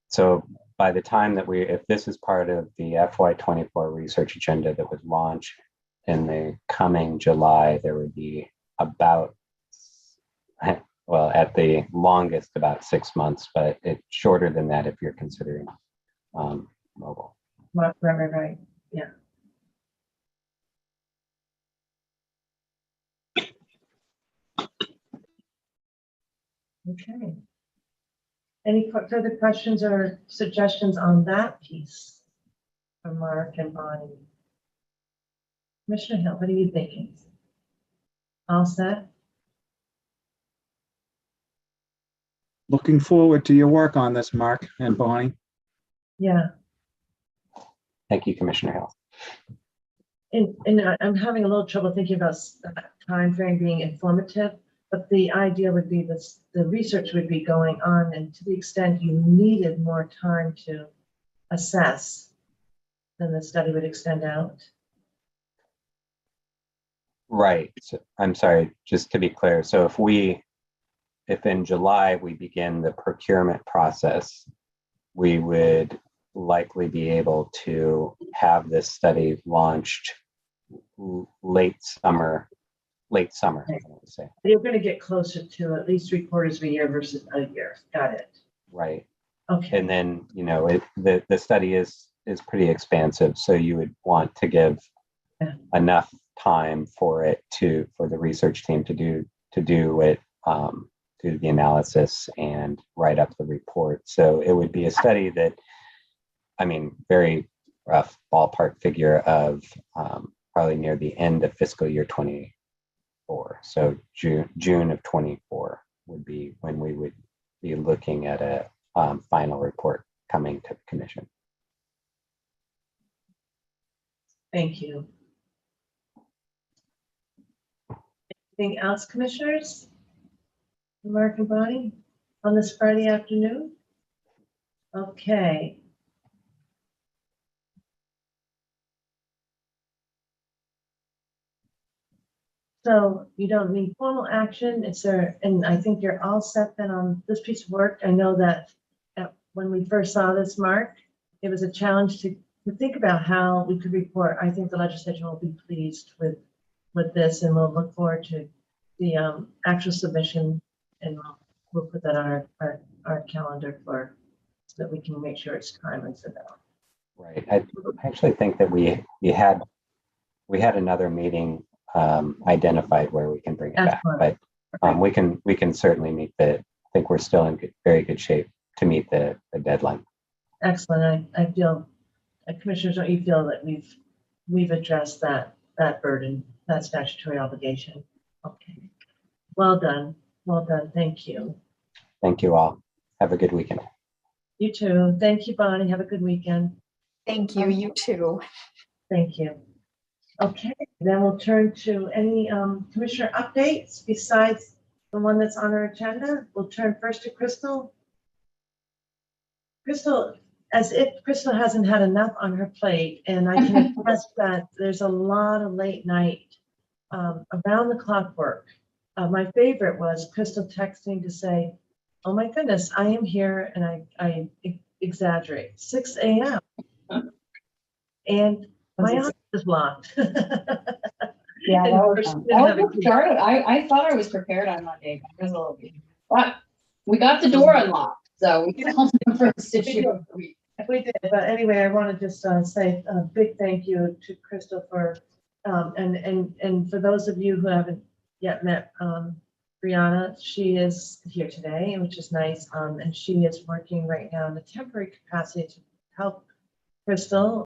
Speaker 13: So by the time that if this is part of the FY24 research agenda that would launch in the coming July, there would be about, well, at the longest, about 6 months, but it's shorter than that if you're considering mobile.
Speaker 1: Right. Yeah. Okay. Any further questions or suggestions on that piece from Mark and Bonnie? Commissioner Hill, what are you thinking? All set?
Speaker 4: Looking forward to your work on this, Mark and Bonnie.
Speaker 1: Yeah.
Speaker 13: Thank you, Commissioner Hill.
Speaker 1: And I'm having a little trouble thinking about time frame being informative, but the idea would be this: the research would be going on, and to the extent you needed more time to assess, then the study would extend out.
Speaker 13: Right. So, I'm sorry, just to be clear. So if in July we begin the procurement process, we would likely be able to have this study launched late summer, I would say.
Speaker 1: You're going to get closer to at least 3/4 of a year versus a year. Got it.
Speaker 13: Right.
Speaker 1: Okay.
Speaker 13: And then, the study is pretty expansive, so you would want to give enough time for the research team to do it, do the analysis and write up the report. So it would be a study that, very rough ballpark figure of probably near the end of fiscal year 24. So June of 24 would be when we would be looking at a final report coming to the commission.
Speaker 1: Thank you. Anything else, commissioners? Mark and Bonnie, on this Friday afternoon? Okay. So you don't need formal action. And I think you're all set then on this piece of work. I know that when we first saw this, Mark, it was a challenge to think about how we could report. I think the legislature will be pleased with this, and we'll look forward to the actual submission, and we'll put that on our calendar so that we can make sure it's timely for them.
Speaker 13: Right. I actually think that we had another meeting identified where we can bring it back, but we can certainly meet I think we're still in very good shape to meet the deadline.
Speaker 1: Excellent. I feel, commissioners, don't you feel that we've addressed that burden, that statutory obligation? Okay. Well done. Thank you.
Speaker 13: Thank you all. Have a good weekend.
Speaker 1: You too. Thank you, Bonnie. Have a good weekend.
Speaker 14: Thank you. You too.
Speaker 1: Thank you. Okay, then we'll turn to any commissioner updates besides the one that's on our agenda. We'll turn first to Crystal. Crystal, as if Crystal hasn't had enough on her plate, and I can attest that there's a lot of late night around the clock work. My favorite was Crystal texting to say, "Oh my goodness, I am here," and I exaggerate, 6 a.m. and my office is locked.
Speaker 15: Yeah, that was started. I thought I was prepared on Monday, but I was a little bit. But we got the door unlocked, so we can hold the first issue of the week.
Speaker 1: We did, but anyway, I want to just say a big thank you to Crystal for, and for those of you who haven't yet met Brianna, she is here today, which is nice, and she is working right now in a temporary capacity to help Crystal